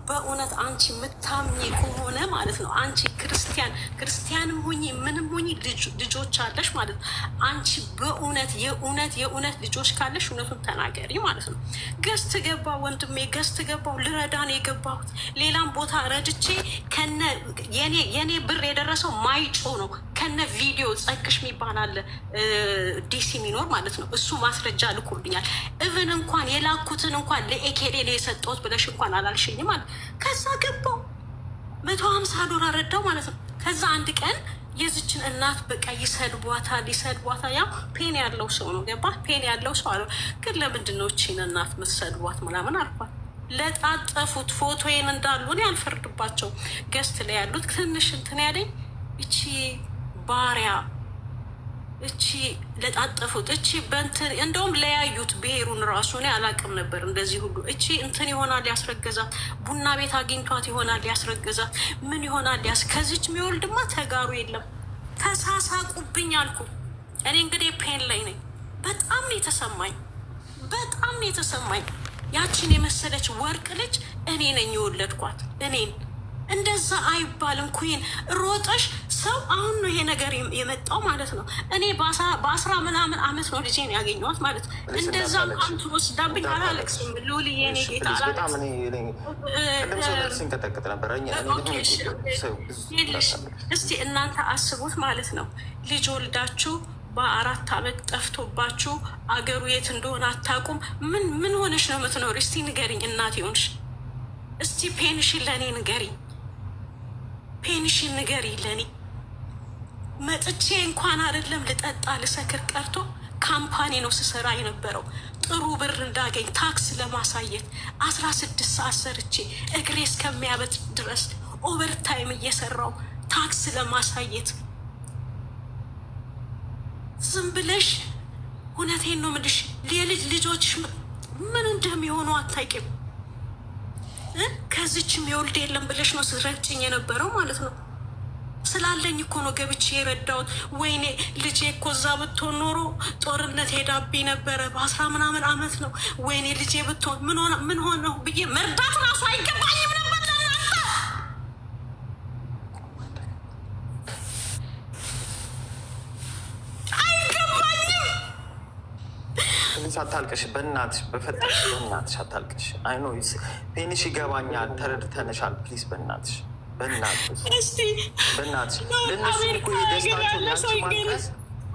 በእውነት አንቺ የምታምኚ ከሆነ ማለት ነው አንቺ ክርስቲያንም ሁኚ ምንም ሁኚ ልጆች አለሽ ማለት ነው። አንቺ በእውነት የእውነት ልጆች ካለሽ እውነቱን ተናገሪ ማለት ነው። ገዝት ገባ ወንድሜ ገዝት ገባው ልረዳን የገባሁት ሌላም ቦታ ረድቼ ከነ የኔ ብር የደረሰው ማይጮ ነው ከነ ቪዲዮ ጸግሽ የሚባል አለ ዲሲ የሚኖር ማለት ነው። እሱ ማስረጃ ልኮልኛል። እብን እንኳን የላኩትን እንኳን ለኤኬሌ የሰጠሁት ብለሽ እንኳን አላልሽኝ ማለት ከዛ ገባው $150 ረዳው ማለት ነው። ከዛ አንድ ቀን የዝችን እናት በቃ ይሰድቧታል። ያው ፔን ያለው ሰው ነው ገባ ፔን ያለው ሰው አለ። ግን ለምንድን ነው እቺን እናት ምትሰድቧት ምናምን አልኳት። ለጣጠፉት ፎቶዬን እንዳሉ እኔ አልፈርድባቸው። ገስት ላይ ያሉት ትንሽ እንትን ያለኝ እቺ ባሪያ እቺ ለጣጠፉት እቺ በእንትን እንደውም ለያዩት ብሄሩን ራሱ እኔ አላቅም ነበር እንደዚህ ሁሉ እቺ እንትን ይሆናል ያስረገዛት ቡና ቤት አግኝቷት ይሆናል ያስረገዛት ምን ይሆናል ከዚች የሚወልድማ ተጋሩ የለም። ተሳሳቁብኝ አልኩ። እኔ እንግዲህ ፔን ላይ ነኝ። በጣም ነው የተሰማኝ። ያቺን የመሰለች ወርቅ ልጅ እኔ ነኝ የወለድኳት እኔን። እንደዛ አይባልም ኩይን ሮጠሽ ሰው አሁን ነው ይሄ ነገር የመጣው ማለት ነው። እኔ በ10 ምናምን አመት ነው ልጄን ያገኘኋት ማለት ነው። እንደዛ አንቱ ወስዳብኝ አላለቅስም። ሉሊ የኔ ጌታ እስቲ እናንተ አስቡት ማለት ነው። ልጅ ወልዳችሁ በ4 አመት ጠፍቶባችሁ አገሩ የት እንደሆነ አታውቁም። ምን ሆነሽ ነው የምትኖር? እስቲ ንገሪኝ እናት ሆንሽ። እስቲ ፔንሽን ለእኔ ንገሪኝ። ፔንሽን ንገሪ ለኔ። መጥቼ እንኳን አይደለም ልጠጣ ልሰክር ቀርቶ ካምፓኒ ነው ስሰራ የነበረው ጥሩ ብር እንዳገኝ ታክስ ለማሳየት 16 ሰዓት ሰርቼ እግሬ እስከሚያበጥ ድረስ ኦቨርታይም እየሰራው ታክስ ለማሳየት ዝም ብለሽ እውነቴን ነው የምልሽ ልጆችሽ ምን እንደሚሆኑ አታውቂም። ከዚችም የወልድ የለም ብለሽ ነው ስትረጭኝ የነበረው ማለት ነው። ስላለኝ እኮ ነው ገብቼ የረዳሁት። ወይኔ ልጄ እኮ እዛ ብትሆን ኖሮ ጦርነት ሄዳብኝ ነበረ በ10 ምናምን አመት ነው። ወይኔ ልጄ ብትሆን ምን ሆነ ብዬ መርዳት ራሱ አይገባኝም ነበር። አታልቅሽ በእናትሽ በፈጠርሽ በእናትሽ አታልቅሽ። አይ ኖ ፔንሽ ይገባኛል ተረድተንሻል። ፕሊዝ በእናትሽ በእናትሽ ለእነሱ እኮ የደስታቸው ያንቺ ማልቀስ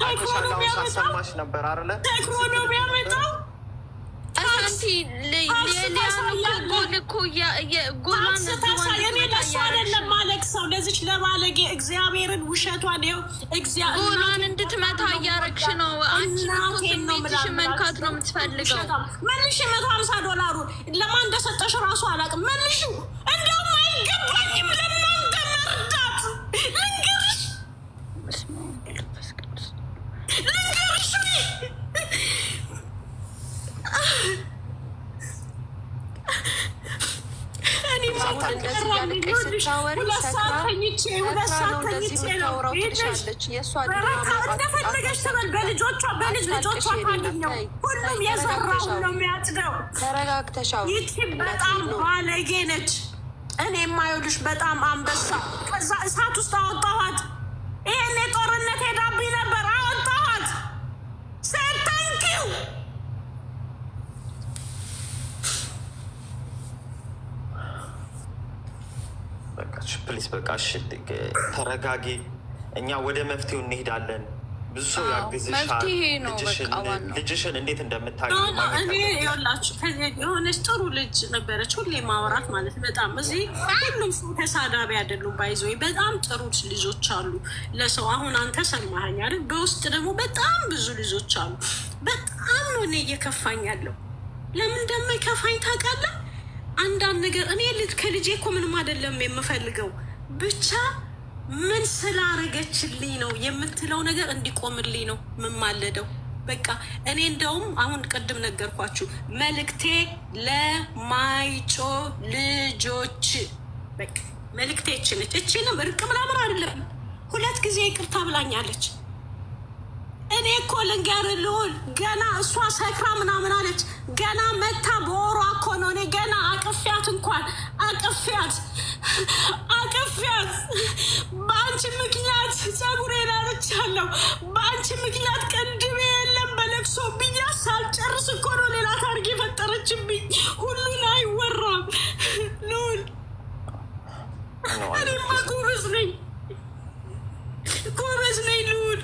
አይተሻል። ሳሰማሽ ነበር አለ ተክሮ ነው የሚያመጣው አንቲ ጎን እኮ አይደለም ማለቅ ሰው ለዚች ለባለጌ እግዚአብሔርን ውሸቷን ው ጎኗን እንድትመታ እያረግሽ ነው። አንቺ ስሜትሽ መንካት ነው የምትፈልገው። መልሽ $150 ለማን እንደሰጠሽ ራሱ አላውቅም። መልሹ እንደውም አይገባኝም ለእናንተ መርዳት ልንገርሽ እንደፈለገች ትበል። በልጆቿ ታገኘው ሁሉም የዘራውን ነው የሚያጭደው። ይቺ በጣም ባለጌ ነች። እኔ የማይወድሽ በጣም አንበሳ። ከዛ እሳት ውስጥ አወጣኋት። ይሄኔ ጦርነት ሄዳብኝ ነበር አወጣኋት። ሴታንኪው ፕሊስ በቃ ተረጋጊ። እኛ ወደ መፍትሄው እንሄዳለን። ብዙ ሰው ያግዝሻል። ልጅሽን እንዴት እንደምታገኝ ላችሁ የሆነች ጥሩ ልጅ ነበረች፣ ሁሌ ማውራት ማለት በጣም እዚህ ሁሉም ሰው ተሳዳቢ አይደሉም። ባይዘ በጣም ጥሩ ልጆች አሉ ለሰው። አሁን አንተ ሰማኸኝ አይደል? በውስጥ ደግሞ በጣም ብዙ ልጆች አሉ። በጣም ነው እኔ እየከፋኝ ያለው። ለምን እንደማይከፋኝ ታውቃለህ? አንዳንድ ነገር እኔ ከልጄ እኮ ምንም አይደለም የምፈልገው፣ ብቻ ምን ስላረገችልኝ ነው የምትለው ነገር እንዲቆምልኝ ነው የምማለደው። በቃ እኔ እንደውም አሁን ቅድም ነገርኳችሁ መልእክቴ ለማይጮ ልጆች በቃ መልእክቴ ይችነች። እቺንም እርቅ ምናምን አይደለም 2 ጊዜ ይቅርታ ብላኛለች። እኔ እኮ ልንገርህ ልሁን ገና እሷ ሰክራ ምናምን አለች። ገና መታ በወሯ እኮ ነው። እኔ ገና አቅፊያት እንኳን አቀፊያት በአንቺ ምክንያት ፀጉሬን አርቻለሁ። በአንቺ ምክንያት ቀንድቤ የለም በለቅሶ ብኛ ሳልጨርስ እኮ ነው ሌላ ታሪክ የፈጠረችብኝ። ሁሉን አይወራም ልዑል። እኔማ ጎበዝ ነኝ ልዑል።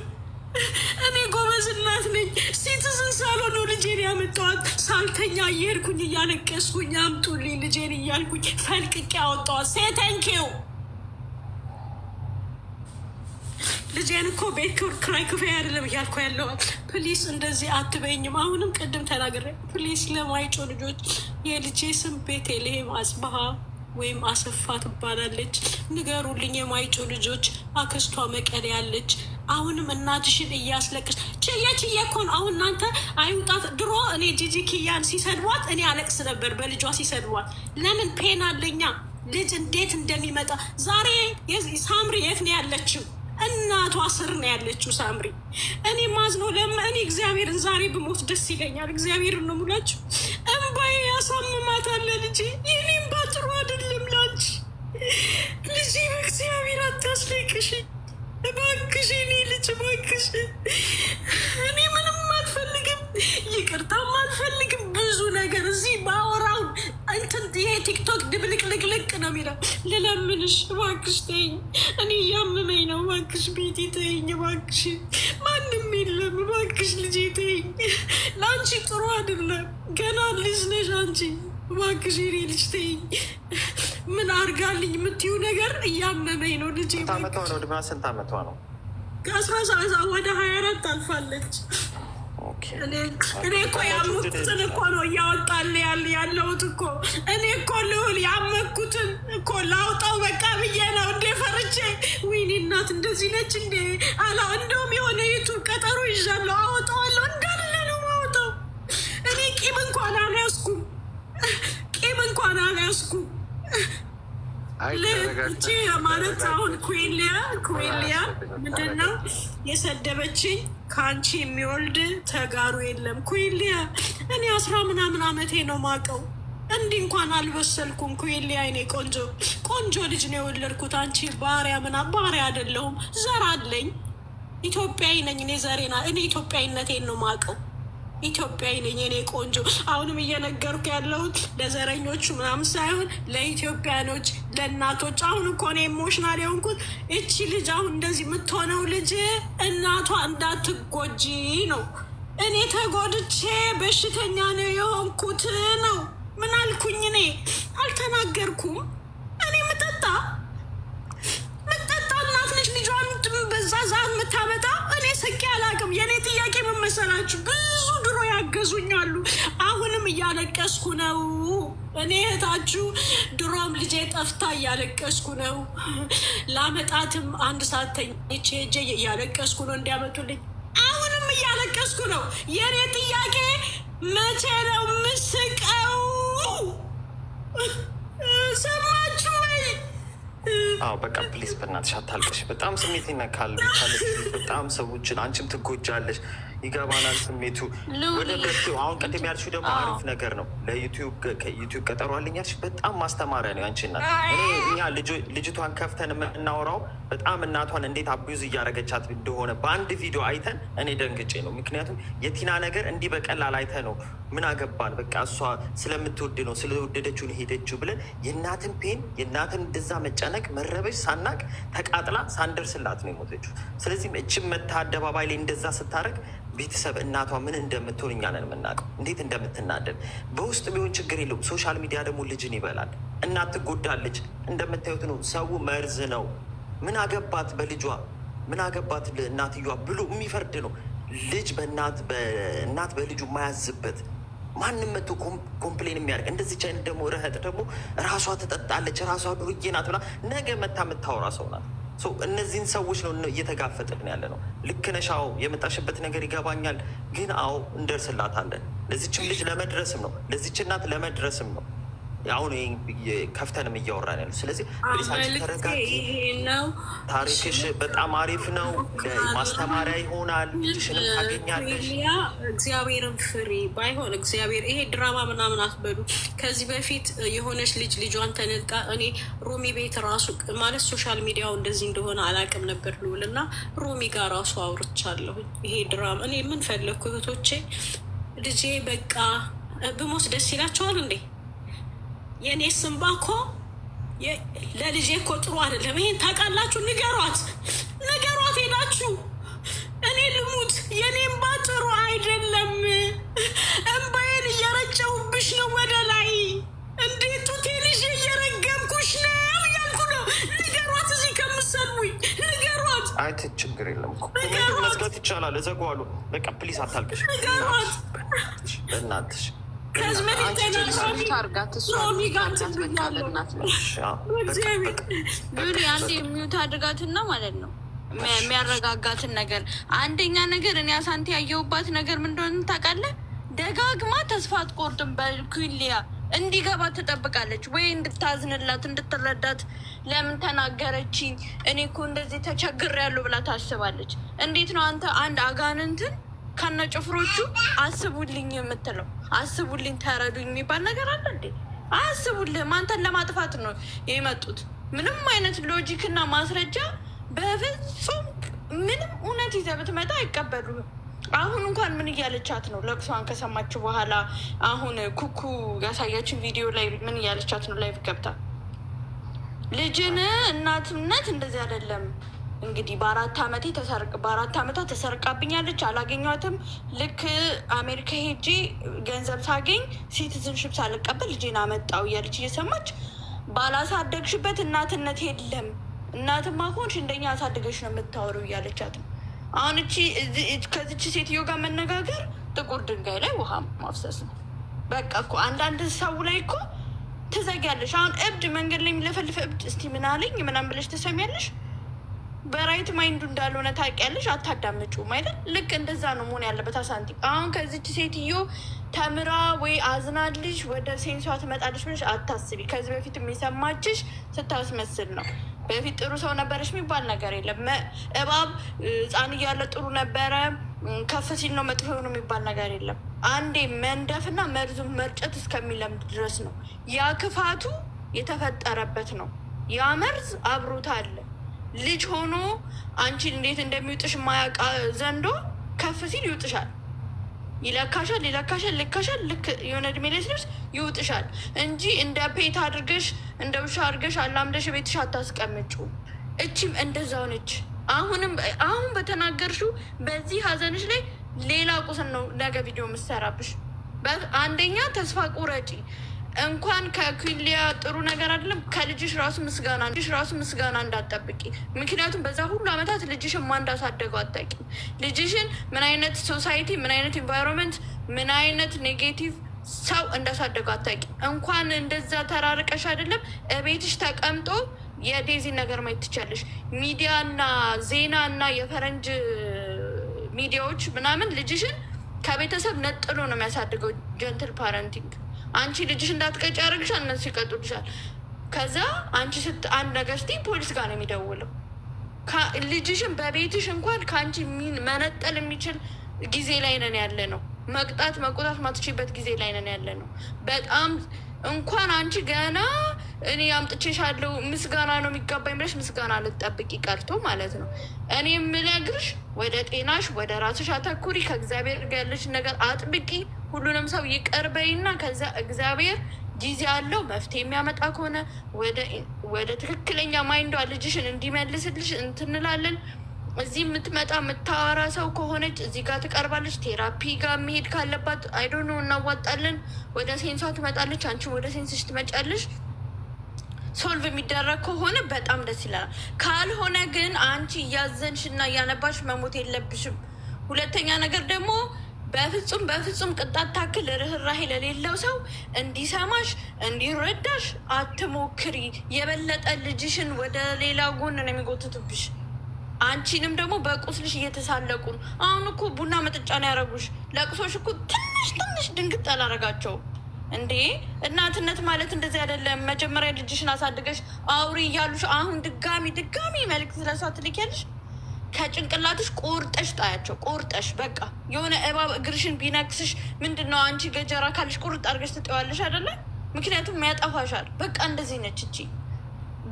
እኔ ጎበዝ እናት ነኝ። ሲቲዝን ሳልሆን ነው ልጄን ያመጣኋት። ሳልተኛ እየሄድኩኝ እያለቀስኩኝ አምጡልኝ ልጄን እያልኩኝ ፈልቅቄ ያወጣኋት። ሴ ተንኪው ልጄን እኮ ቤት ክራይ ክፍያ አይደለም እያልኩ ያለዋል። ፕሊስ እንደዚህ አትበይኝም። አሁንም ቅድም ተናግሬ ፕሊስ ለማይጮ ልጆች የልጄ ስም ቤተልሔም አጽብሃ ወይም አሰፋ ትባላለች። ንገሩልኝ የማይጮ ልጆች። አክስቷ መቀሌ ያለች። አሁንም እናትሽን እያስለቅሽ ችዬ እኮ ነው። አሁን እናንተ አይውጣት። ድሮ እኔ ጂጂ ኪያን ሲሰድቧት እኔ አለቅስ ነበር በልጇ ሲሰድቧት። ለምን ፔን አለኛ ልጅ እንዴት እንደሚመጣ። ዛሬ ሳምሪ የት ነው ያለችው? እናቷ ስር ነው ያለችው ሳምሪ። እኔ ማዝነው እኔ እግዚአብሔርን ዛሬ ብሞት ደስ ይለኛል። እግዚአብሔርን ነው ሙላችሁ። እንባዬ ያሳምማታል ልጄ። የኔ እንባ ጥሩ አይደለም ላንቺ ልጄ። በእግዚአብሔር አታስለቅሽ እባክሽ፣ እኔ ልጅ እባክሽ። እኔ ምንም አልፈልግም፣ ይቅርታም አልፈልግም። ብዙ ነገር እዚህ ባወራው እንትን ይሄ ቲክቶክ ድብልቅልቅልቅ ነው የሚለው። ልለምንሽ እባክሽ ተይኝ፣ እኔ እያመመኝ ነው። እባክሽ ቤቴ ተይኝ እባክሽ። ማንም የለም እባክሽ ልጄ ተይኝ። ለአንቺ ጥሩ አይደለም፣ ገና ልጅ ነሽ አንቺ። እባክሽ የኔ ልጅ ተይኝ። ምን አርጋልኝ የምትዩ ነገር እያመመኝ ነው ልጄ። ስንት ዓመቷ ነው? ዕድሜዋ ስንት ዓመቷ ነው? ከ14 ወደ 24 አልፋለች። እኔ እኮ ያመኩትን እኮ ነው እያወጣል ያለሁት እኮ። እኔ እኮ ልዑል ያመኩትን እኮ ላውጣው በቃ ብዬ ነው እንዴ ፈርቼ። ወይኔ እናት እንደዚህ ነች እንዴ አላ። እንደውም የሆነ ዩቱብ ቀጠሮ ይዣለሁ፣ አወጣዋለሁ እንዳለ ነው ማወጣው። እኔ ቂም እንኳን አልያዝኩም። ልጅ ማለት አሁን ኩዌሊያ ምንድን ነው የሰደበችኝ? ከአንቺ የሚወልድ ተጋሩ የለም ኩዌሊያ። እኔ 10 ምናምን ዓመቴ ነው ማቀው። እንዲህ እንኳን አልበሰልኩም ኩዌሊያ። እኔ ቆንጆ ልጅ ነው የወለድኩት። አንቺ ባሪያ ባሪያ አይደለሁም፣ ዘር አለኝ። ኢትዮጵያዊ ነኝ እኔ። እኔ ኢትዮጵያዊነቴን ነው ማቀው። ኢትዮጵያዊ ነኝ እኔ ቆንጆ። አሁንም እየነገርኩ ያለሁት ለዘረኞቹ ምናምን ሳይሆን ለኢትዮጵያኖች፣ ለእናቶች። አሁን እኮ እኔ ኢሞሽናል የሆንኩት እቺ ልጅ አሁን እንደዚህ የምትሆነው ልጅ እናቷ እንዳትጎጂ ነው። እኔ ተጎድቼ በሽተኛ ነው የሆንኩት ነው። ምን አልኩኝ? እኔ አልተናገርኩም። እኔ ምጠጣ እናት ነች ልጇን በዛ ዛት የምታመጣ። እኔ ስቄ አላቅም። የእኔ ጥያቄ መመሰላችሁ ብዙ ድሮ ያገዙኛሉ። አሁንም እያለቀስኩ ነው። እኔ እህታችሁ ድሮም ልጄ ጠፍታ እያለቀስኩ ነው። ላመጣትም 1 ሰዓት ተኝቼ ሄጄ እያለቀስኩ ነው እንዲያመጡልኝ። አሁንም እያለቀስኩ ነው። የእኔ ጥያቄ መቼ ነው ምስቀው? ሰማችሁ ወይ? አዎ በቃ ፕሊስ በእናትሽ አታልቅሽ። በጣም ስሜት ይነካል። በጣም ሰዎችን አንቺም ትጎጃለሽ። ይገባናል ስሜቱ። ወደ አሁን ቅድም ያልሽው ደግሞ አሪፍ ነገር ነው። ለዩቲዩብ ቀጠሮ አለኝ ያልሽ በጣም ማስተማሪያ ነው ያንቺ እናት። እኛ ልጅቷን ከፍተን የምናወራው በጣም እናቷን እንዴት አቢዩዝ እያደረገቻት እንደሆነ በአንድ ቪዲዮ አይተን እኔ ደንግጬ ነው። ምክንያቱም የቲና ነገር እንዲህ በቀላል አይተ ነው ምን አገባን በቃ እሷ ስለምትወድ ነው ስለወደደችውን ሄደችው ብለን የእናትን ፔን የእናትን እንደዛ መጨነቅ መረበሽ ሳናቅ ተቃጥላ ሳንደርስላት ነው የሞተችው። ስለዚህም እችም መታ አደባባይ ላይ እንደዛ ስታደርግ ቤተሰብ እናቷ ምን እንደምትሆን እኛ ነን የምናውቀው፣ እንዴት እንደምትናደድ። በውስጥ ቢሆን ችግር የለውም። ሶሻል ሚዲያ ደግሞ ልጅን ይበላል። እናት ትጎዳለች። እንደምታዩት ነው። ሰው መርዝ ነው። ምን አገባት በልጇ ምን አገባት እናትየዋ ብሎ የሚፈርድ ነው። ልጅ በእናት በልጁ የማያዝበት ማንም መቶ ኮምፕሌን የሚያደርግ እንደዚች አይነት ደግሞ ረህጥ ደግሞ ራሷ ትጠጣለች፣ ራሷ ዱርዬ ናት ብላ ነገ መታ የምታወራ ሰው ናት። እነዚህን ሰዎች ነው እየተጋፈጥን ያለ ነው። ልክ ነሽ። አዎ የመጣሽበት ነገር ይገባኛል። ግን አዎ እንደርስላታለን። ለዚችም ልጅ ለመድረስም ነው፣ ለዚች እናት ለመድረስም ነው። አሁን ከፍተንም እያወራን ያሉ። ስለዚህ ተረጋጊ። ታሪክሽ በጣም አሪፍ ነው፣ ማስተማሪያ ይሆናል፣ ልጅሽንም ታገኛለሽ። እግዚአብሔርን ፍሪ። ባይሆን እግዚአብሔር ይሄ ድራማ ምናምን አትበሉ። ከዚህ በፊት የሆነች ልጇን ተነጥቃ እኔ ሮሚ ቤት ራሱ ማለት ሶሻል ሚዲያው እንደዚህ እንደሆነ አላውቅም ነበር ልውል እና ሮሚ ጋር ራሱ አውርቻለሁ። ይሄ ድራማ እኔ ምን ፈለግኩ እህቶቼ፣ ልጄ በቃ ብሞት ደስ ይላቸዋል እንዴ? የእኔ ስምባ እኮ ለልጄ እኮ ጥሩ አይደለም። ይሄን ታውቃላችሁ? ንገሯት ሄዳችሁ። እኔ ልሙት፣ የእኔ እምባ ጥሩ አይደለም። እምባዬን እየረጨሁብሽ ነው ወደ ላይ። እንዴት ጡቴ ልጄ እየረገምኩሽ ነው እያልኩ ነው። ንገሯት፣ እዚህ ከምትሰልሙኝ ንገሯት። አይት ችግር የለም እኮ መዝጋት ይቻላል። እዘጋዋለሁ። በቃ ፕሊስ አታልቅሽ። ንገሯት በእናትሽ አንድ የሚዩት አድርጋትና ማለት ነው የሚያረጋጋትን ነገር። አንደኛ ነገር እኔ አሳንቲ ያየሁባት ነገር ምን እንደሆነ ታውቃለህ? ደጋግማ ተስፋ አትቆርጥም። በኩሊያ እንዲገባ ትጠብቃለች ወይ እንድታዝንላት እንድትረዳት። ለምን ተናገረችኝ እኔ እኮ እንደዚህ ተቸግሬያለሁ ብላ ታስባለች። እንዴት ነው አንተ አንድ አጋንንትን ከነ ጭፍሮቹ አስቡልኝ የምትለው? አስቡልኝ ተረዱኝ የሚባል ነገር አለ እንዴ? አያስቡልህም። አንተን ለማጥፋት ነው የመጡት። ምንም አይነት ሎጂክ እና ማስረጃ በፍጹም ምንም እውነት ይዘህ ብትመጣ አይቀበሉህም። አሁን እንኳን ምን እያለቻት ነው? ለቅሷን ከሰማችሁ በኋላ አሁን ኩኩ ያሳያችን ቪዲዮ ላይ ምን እያለቻት ነው? ላይቭ ገብታ ልጅን እናትነት እንደዚህ አይደለም እንግዲህ በአራት ዓመቷ ተሰርቃብኛለች፣ አላገኟትም። ልክ አሜሪካ ሄጄ ገንዘብ ሳገኝ ሲቲዝንሽፕ ሳልቀበል ልጄን አመጣው እያለች እየሰማች ባላሳደግሽበት እናትነት የለም፣ እናትማ ሆንሽ እንደኛ አሳድገሽ ነው የምታወሩ እያለቻት ነው። አሁን ከዚች ሴትዮ ጋር መነጋገር ጥቁር ድንጋይ ላይ ውሃ ማፍሰስ ነው። በቃ እኮ አንዳንድ ሰው ላይ እኮ ትዘጊያለሽ። አሁን እብድ መንገድ ላይ የሚለፈልፍ እብድ እስቲ ምን አለኝ ምናምን ብለሽ ትሰሚያለሽ። በራይት ማይንዱ እንዳልሆነ ታውቂያለሽ። አታዳምጪውም አይደል? ልክ እንደዛ ነው መሆን ያለበት። አሳንቲ አሁን ከዚች ሴትዮ ተምራ ወይ አዝናልሽ ወደ ሴንሷ ትመጣለች ብለሽ አታስቢ። ከዚህ በፊት የሚሰማችሽ ስታስመስል ነው። በፊት ጥሩ ሰው ነበረች የሚባል ነገር የለም። እባብ ሕፃን እያለ ጥሩ ነበረ፣ ከፍ ሲል ነው መጥፎ ነው የሚባል ነገር የለም። አንዴ መንደፍና መርዙን መርጨት እስከሚለምድ ድረስ ነው። ያ ክፋቱ የተፈጠረበት ነው። ያ መርዝ አብሮት አለ። ልጅ ሆኖ አንቺን እንዴት እንደሚውጥሽ የማያውቅ ዘንዶ ከፍ ሲል ይውጥሻል፣ ይለካሻል፣ ልካሻል። ልክ የሆነ እድሜ ላይ ሲደርስ ይውጥሻል እንጂ እንደ ፔት አድርገሽ እንደ ውሻ አድርገሽ አላምደሽ ቤትሽ አታስቀምጪው። እቺም እንደዛው ነች። አሁን በተናገርሽው በዚህ ሀዘንሽ ላይ ሌላ ቁስል ነው ነገ ቪዲዮ የምትሰራብሽ። አንደኛ ተስፋ ቁረጪ። እንኳን ከኩሊያ ጥሩ ነገር አይደለም፣ ከልጅሽ ራሱ ምስጋና እንዳትጠብቂ። ምክንያቱም በዛ ሁሉ ዓመታት ልጅሽን ማን እንዳሳደገው አታውቂም። ልጅሽን ምን አይነት ሶሳይቲ፣ ምን አይነት ኢንቫይሮንመንት፣ ምን አይነት ኔጌቲቭ ሰው እንዳሳደገው አታውቂም። እንኳን እንደዛ ተራርቀሽ አይደለም እቤትሽ ተቀምጦ የዴዚ ነገር ማየት ትቻለሽ። ሚዲያና ዜና እና የፈረንጅ ሚዲያዎች ምናምን ልጅሽን ከቤተሰብ ነጥሎ ነው የሚያሳድገው። ጀንትል ፓረንቲንግ። አንቺ ልጅሽ እንዳትቀጭ ያደርግሻል፣ እነሱ ይቀጡልሻል። ከዛ አንቺ አንድ ነገር ስቲ ፖሊስ ጋር ነው የሚደውለው። ልጅሽን በቤትሽ እንኳን ከአንቺ መነጠል የሚችል ጊዜ ላይ ነን ያለ ነው። መቅጣት መቆጣት ማትችበት ጊዜ ላይ ነን ያለ ነው። በጣም እንኳን አንቺ ገና እኔ አምጥቼሻለሁ ምስጋና ነው የሚገባኝ ብለሽ ምስጋና ልትጠብቂ ቀርቶ ማለት ነው። እኔ የምነግርሽ ወደ ጤናሽ፣ ወደ ራስሽ አተኩሪ። ከእግዚአብሔር ጋር ያለሽን ነገር አጥብቂ። ሁሉንም ሰው ይቅር በይና ከዛ እግዚአብሔር ጊዜ አለው መፍትሄ የሚያመጣ ከሆነ ወደ ትክክለኛ ማይንዷ ልጅሽን እንዲመልስልሽ እንትንላለን። እዚህ የምትመጣ የምታወራ ሰው ከሆነች እዚህ ጋር ትቀርባለች። ቴራፒ ጋር መሄድ ካለባት አይዶኖ እናዋጣለን። ወደ ሴንሷ ትመጣለች፣ አንቺ ወደ ሴንስሽ ትመጫለሽ። ሶልቭ የሚደረግ ከሆነ በጣም ደስ ይላል። ካልሆነ ግን አንቺ እያዘንሽ እና እያነባሽ መሞት የለብሽም። ሁለተኛ ነገር ደግሞ በፍጹም ቅጣት ታክል ርህራሄ ለሌለው ሰው እንዲሰማሽ እንዲረዳሽ አትሞክሪ። የበለጠ ልጅሽን ወደ ሌላ ጎን ነው የሚጎትቱብሽ። አንቺንም ደግሞ በቁስልሽ እየተሳለቁ ነው። አሁን እኮ ቡና መጠጫ ነው ያደረጉሽ። ለቅሶሽ እኮ ትንሽ ድንግጥ አላረጋቸውም። እንዴ እናትነት ማለት እንደዚህ አይደለም። መጀመሪያ ልጅሽን አሳድገሽ አውሪ እያሉሽ አሁን ድጋሚ መልዕክት ስለሷ ትልኪያለሽ። ከጭንቅላትሽ ቆርጠሽ ጣያቸው። ቆርጠሽ በቃ የሆነ እባብ እግርሽን ቢነክስሽ ምንድነው አንቺ ገጀራ ካልሽ ቁርጥ አድርገሽ ትጠዋለሽ አይደለ? ምክንያቱም ያጠፋሻል። በቃ እንደዚህ ነች እቺ።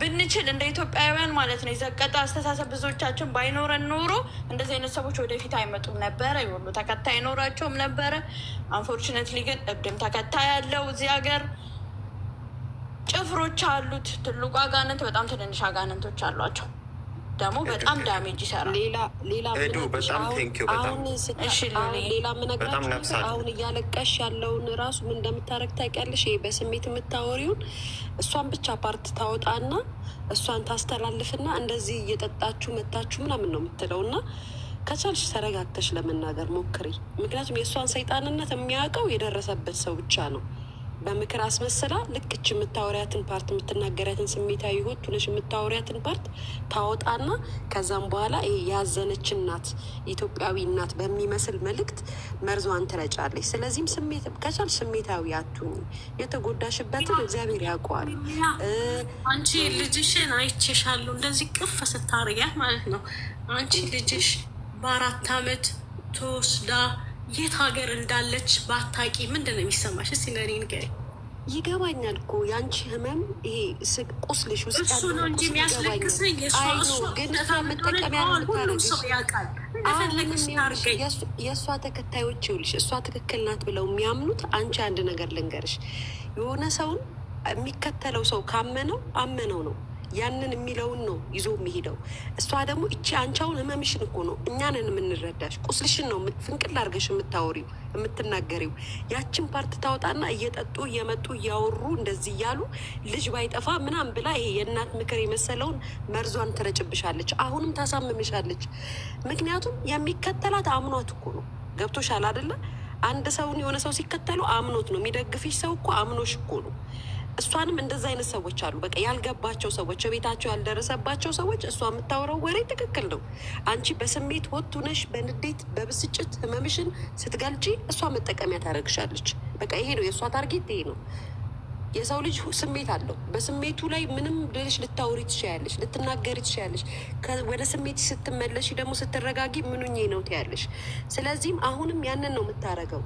ብንችል እንደ ኢትዮጵያውያን ማለት ነው የዘቀጠ አስተሳሰብ ብዙዎቻችን ባይኖረን ኖሮ እንደዚህ አይነት ሰዎች ወደፊት አይመጡም ነበረ። የሁሉ ተከታይ አይኖራቸውም ነበረ። አንፎርቹኔትሊ ግን እብድም ተከታይ ያለው እዚህ ሀገር ጭፍሮች አሉት። ትልቁ አጋንንት በጣም ትንንሽ አጋንንቶች አሏቸው። ደግሞ በጣም ዳሜጅ ይሰራል። ሌላ ምነግራችሁ አሁን እያለቀሽ ያለውን ራሱ ምን እንደምታረግ ታውቂያለሽ? ይሄ በስሜት የምታወሪውን እሷን ብቻ ፓርት ታወጣና እሷን ታስተላልፍና እንደዚህ እየጠጣችሁ መታችሁ ምናምን ነው የምትለው። እና ከቻልሽ ተረጋግተሽ ለመናገር ሞክሪ። ምክንያቱም የእሷን ሰይጣንነት የሚያውቀው የደረሰበት ሰው ብቻ ነው። በምክር አስመስላ ልክች የምታወሪያትን ፓርት የምትናገሪያትን ስሜታዊ ህይወት ሁነሽ የምታወሪያትን ፓርት ታወጣና ከዛም በኋላ ይሄ ያዘነች እናት ኢትዮጵያዊ እናት በሚመስል መልእክት መርዟን ትረጫለች። ስለዚህም ከቻልሽ ስሜታዊ አትሁኝ። የተጎዳሽበትን እግዚአብሔር ያውቀዋል። አንቺ ልጅሽን አይቼሻለሁ እንደዚህ ቅፍ ስታርጊያት ማለት ነው። አንቺ ልጅሽ በ4 ዓመት ተወስዳ የት ሀገር እንዳለች ባታቂ ምንድን ነው የሚሰማሽ? እስኪ ለእኔ ንገሪኝ። ይገባኛል እኮ የአንቺ ህመም ይሄ ቁስልሽ ውስጥ እሱ ነው እንጂ የሚያስለቅሰኝ ግን መጠቀሚያ ሰው ያውቃል። የእሷ ተከታዮች ይኸውልሽ፣ እሷ ትክክል ናት ብለው የሚያምኑት አንቺ አንድ ነገር ልንገርሽ፣ የሆነ ሰውን የሚከተለው ሰው ካመነው አመነው ነው ያንን የሚለውን ነው ይዞ የሚሄደው። እሷ ደግሞ እቺ አንቻውን ህመምሽን እኮ ነው እኛንን የምንረዳሽ። ቁስልሽን ነው ፍንቅል አድርገሽ የምታወሪው የምትናገሪው። ያችን ፓርት ታወጣና እየጠጡ እየመጡ እያወሩ እንደዚህ እያሉ ልጅ ባይጠፋ ምናም ብላ ይሄ የእናት ምክር የመሰለውን መርዟን ትረጭብሻለች። አሁንም ታሳምምሻለች። ምክንያቱም የሚከተላት አምኗት እኮ ነው። ገብቶሻል አይደለ? አንድ ሰውን የሆነ ሰው ሲከተለው አምኖት ነው የሚደግፍሽ። ሰው እኮ አምኖሽ እኮ ነው። እሷንም እንደዛ አይነት ሰዎች አሉ። በቃ ያልገባቸው ሰዎች፣ ቤታቸው ያልደረሰባቸው ሰዎች። እሷ የምታወራው ወሬ ትክክል ነው። አንቺ በስሜት ወጥ ሆነሽ በንዴት በብስጭት ህመምሽን ስትገልጪ እሷ መጠቀሚያ ታደርግሻለች። በቃ ይሄ ነው የእሷ ታርጌት፣ ይሄ ነው። የሰው ልጅ ስሜት አለው። በስሜቱ ላይ ምንም ብለሽ ልታወሪ ትችያለሽ፣ ልትናገሪ ትችያለሽ። ወደ ስሜት ስትመለሽ ደግሞ ስትረጋጊ ምኑኜ ነው ትያለሽ። ስለዚህም አሁንም ያንን ነው የምታረገው።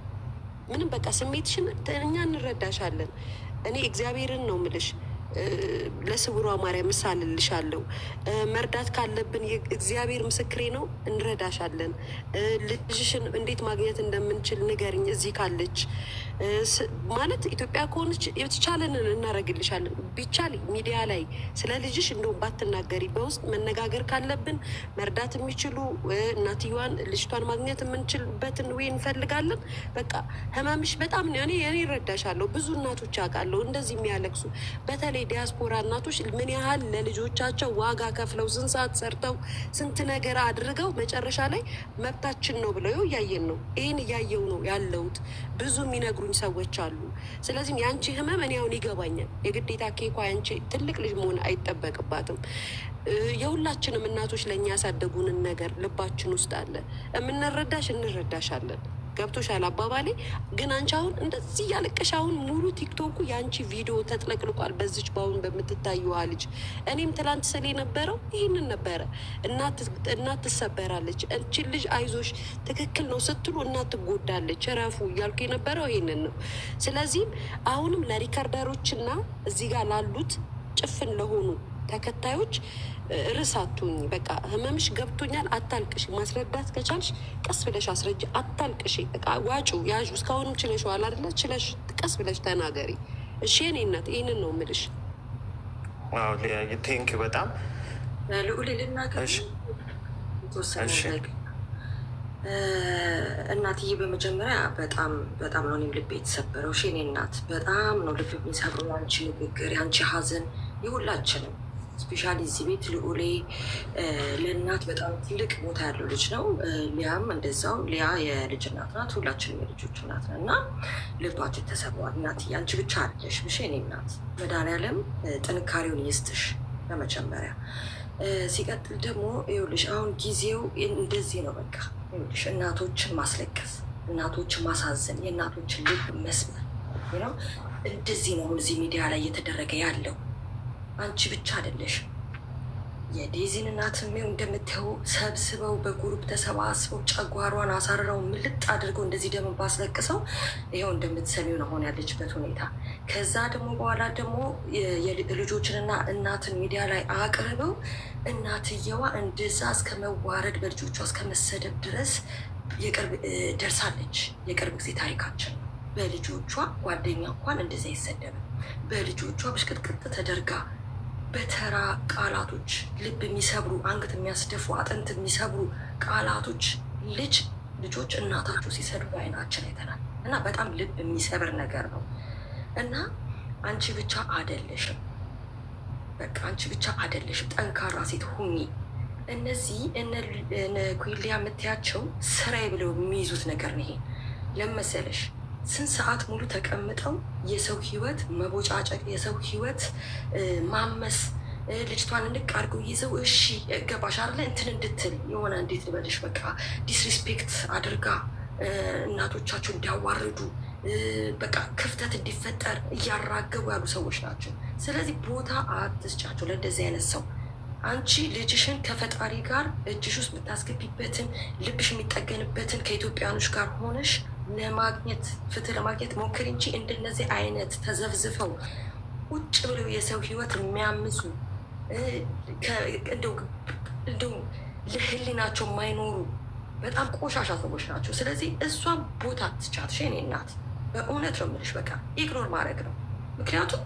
ምንም በቃ ስሜትሽን እኛ እንረዳሻለን። እኔ እግዚአብሔርን ነው ምልሽ። ለስውሯ ማርያም ምሳልልሻለሁ። መርዳት ካለብን እግዚአብሔር ምስክሬ ነው፣ እንረዳሻለን። ልጅሽን እንዴት ማግኘት እንደምንችል ንገርኝ። እዚህ ካለች ማለት ኢትዮጵያ ከሆነች የተቻለንን እናደርግልሻለን። ቢቻል ሚዲያ ላይ ስለ ልጅሽ እንደውም ባትናገሪ፣ በውስጥ መነጋገር ካለብን መርዳት የሚችሉ እናትየዋን ልጅቷን ማግኘት የምንችልበትን ወይ እንፈልጋለን። በቃ ህመምሽ በጣም እኔ እረዳሻለሁ። ብዙ እናቶች አውቃለሁ እንደዚህ የሚያለቅሱ በተለይ ዲያስፖራ እናቶች ምን ያህል ለልጆቻቸው ዋጋ ከፍለው ስንት ሰዓት ሰርተው ስንት ነገር አድርገው መጨረሻ ላይ መብታችን ነው ብለው እያየን ነው። ይህን እያየው ነው ያለሁት። ብዙ የሚነግሩኝ ሰዎች አሉ። ስለዚህም የአንቺ ህመም እኔ አሁን ይገባኛል። የግዴታ ኬኳ ያንቺ ትልቅ ልጅ መሆን አይጠበቅባትም። የሁላችንም እናቶች ለእኛ ያሳደጉንን ነገር ልባችን ውስጥ አለ። የምንረዳሽ እንረዳሻለን። ገብቶሻል አባባሌ? ግን አንቺ አሁን እንደዚህ እያለቀሽ አሁን ሙሉ ቲክቶኩ የአንቺ ቪዲዮ ተጥለቅልቋል በዚች በአሁን በምትታየዋ ልጅ። እኔም ትላንት ስል የነበረው ይህንን ነበረ። እናት ትሰበራለች፣ እችን ልጅ አይዞሽ ትክክል ነው ስትሉ እናት ትጎዳለች፣ እረፉ እያልኩ የነበረው ይህንን ነው። ስለዚህም አሁንም ለሪከርደሮችና እዚህ ጋር ላሉት ጭፍን ለሆኑ ተከታዮች ርዕስ አትሁኝ። በቃ ህመምሽ ገብቶኛል፣ አታልቅሽ። ማስረዳት ከቻልሽ ቀስ ብለሽ አስረጅ፣ አታልቅሽ። በቃ ዋጩ ያዥ። እስካሁንም ችለሽዋል አይደለ? ችለሽ ቀስ ብለሽ ተናገሪ። እሺ የእኔ እናት ይህንን ነው የምልሽ። ቴንክ በጣም ልዑል ልናገር የተወሰነ እናትዬ፣ በመጀመሪያ በጣም በጣም ነው እኔም ልቤ የተሰበረው። እሺ የእኔ እናት በጣም ነው ልብ የሚሰብረው። የአንቺ ንግግር፣ የአንቺ ሀዘን የሁላችንም ስፔሻሊ እዚህ ቤት ልዑሌ ለእናት በጣም ትልቅ ቦታ ያለው ልጅ ነው። ሊያም እንደዛው። ሊያ የልጅ እናት ናት፣ ሁላችንም የልጆች እናት ነን እና ልባችን ተሰብሯል። እናትዬ አንቺ ብቻ አለሽ ብሽ የእኔ እናት፣ መድኃኒዓለም ጥንካሬውን ይስጥሽ በመጀመሪያ። ሲቀጥል ደግሞ ይኸውልሽ አሁን ጊዜው እንደዚህ ነው። በቃ ይኸውልሽ እናቶችን ማስለቀስ፣ እናቶችን ማሳዘን፣ የእናቶችን ልብ መስበር ነው። እንደዚህ ነው እዚህ ሚዲያ ላይ እየተደረገ ያለው። አንቺ ብቻ አይደለሽም። የዴዚን እናትም እንደምታየው ሰብስበው በጉሩፕ ተሰባስበው ጨጓሯን አሳርረው ምልጥ አድርገው እንደዚህ ደም ባስለቅሰው ይኸው እንደምትሰሚው ነው ሆነ ያለችበት ሁኔታ። ከዛ ደግሞ በኋላ ደግሞ ልጆችንና እናትን ሚዲያ ላይ አቅርበው እናትየዋ እንደዛ እስከ መዋረድ በልጆቿ እስከ መሰደብ ድረስ የቅርብ ደርሳለች። የቅርብ ጊዜ ታሪካችን ነው። በልጆቿ ጓደኛ እንኳን እንደዛ አይሰደብም። በልጆቿ በሽቅጥቅጥ ተደርጋ በተራ ቃላቶች ልብ የሚሰብሩ አንገት የሚያስደፉ አጥንት የሚሰብሩ ቃላቶች ልጆች እናታቸው ሲሰድቡ አይናችን አይተናል። እና በጣም ልብ የሚሰብር ነገር ነው። እና አንቺ ብቻ አደለሽም፣ በቃ አንቺ ብቻ አደለሽም። ጠንካራ ሴት ሁኚ። እነዚህ እነ ኩሊያ የምትያቸው ስራዬ ብለው የሚይዙት ነገር ነው። ይሄ ለመሰለሽ ስንት ሰዓት ሙሉ ተቀምጠው የሰው ህይወት መቦጫጨቅ፣ የሰው ህይወት ማመስ፣ ልጅቷን እንቅ አድርገው ይዘው እሺ ገባሽ አለ እንትን እንድትል የሆነ እንዴት ልበልሽ በቃ ዲስሪስፔክት አድርጋ እናቶቻቸው እንዲያዋርዱ በቃ ክፍተት እንዲፈጠር እያራገቡ ያሉ ሰዎች ናቸው። ስለዚህ ቦታ አትስጫቸው ለእንደዚህ አይነት ሰው። አንቺ ልጅሽን ከፈጣሪ ጋር እጅሽ ውስጥ የምታስገቢበትን ልብሽ የሚጠገንበትን ከኢትዮጵያኖች ጋር ሆነሽ ለማግኘት ፍትህ ለማግኘት ሞክር እንጂ እንደነዚህ አይነት ተዘፍዝፈው ቁጭ ብለው የሰው ህይወት የሚያምሱ እንደው ለህሊናቸው የማይኖሩ በጣም ቆሻሻ ሰዎች ናቸው። ስለዚህ እሷም ቦታ ትቻት የኔ እናት፣ በእውነት ነው የምልሽ። በቃ ኢግኖር ማድረግ ነው። ምክንያቱም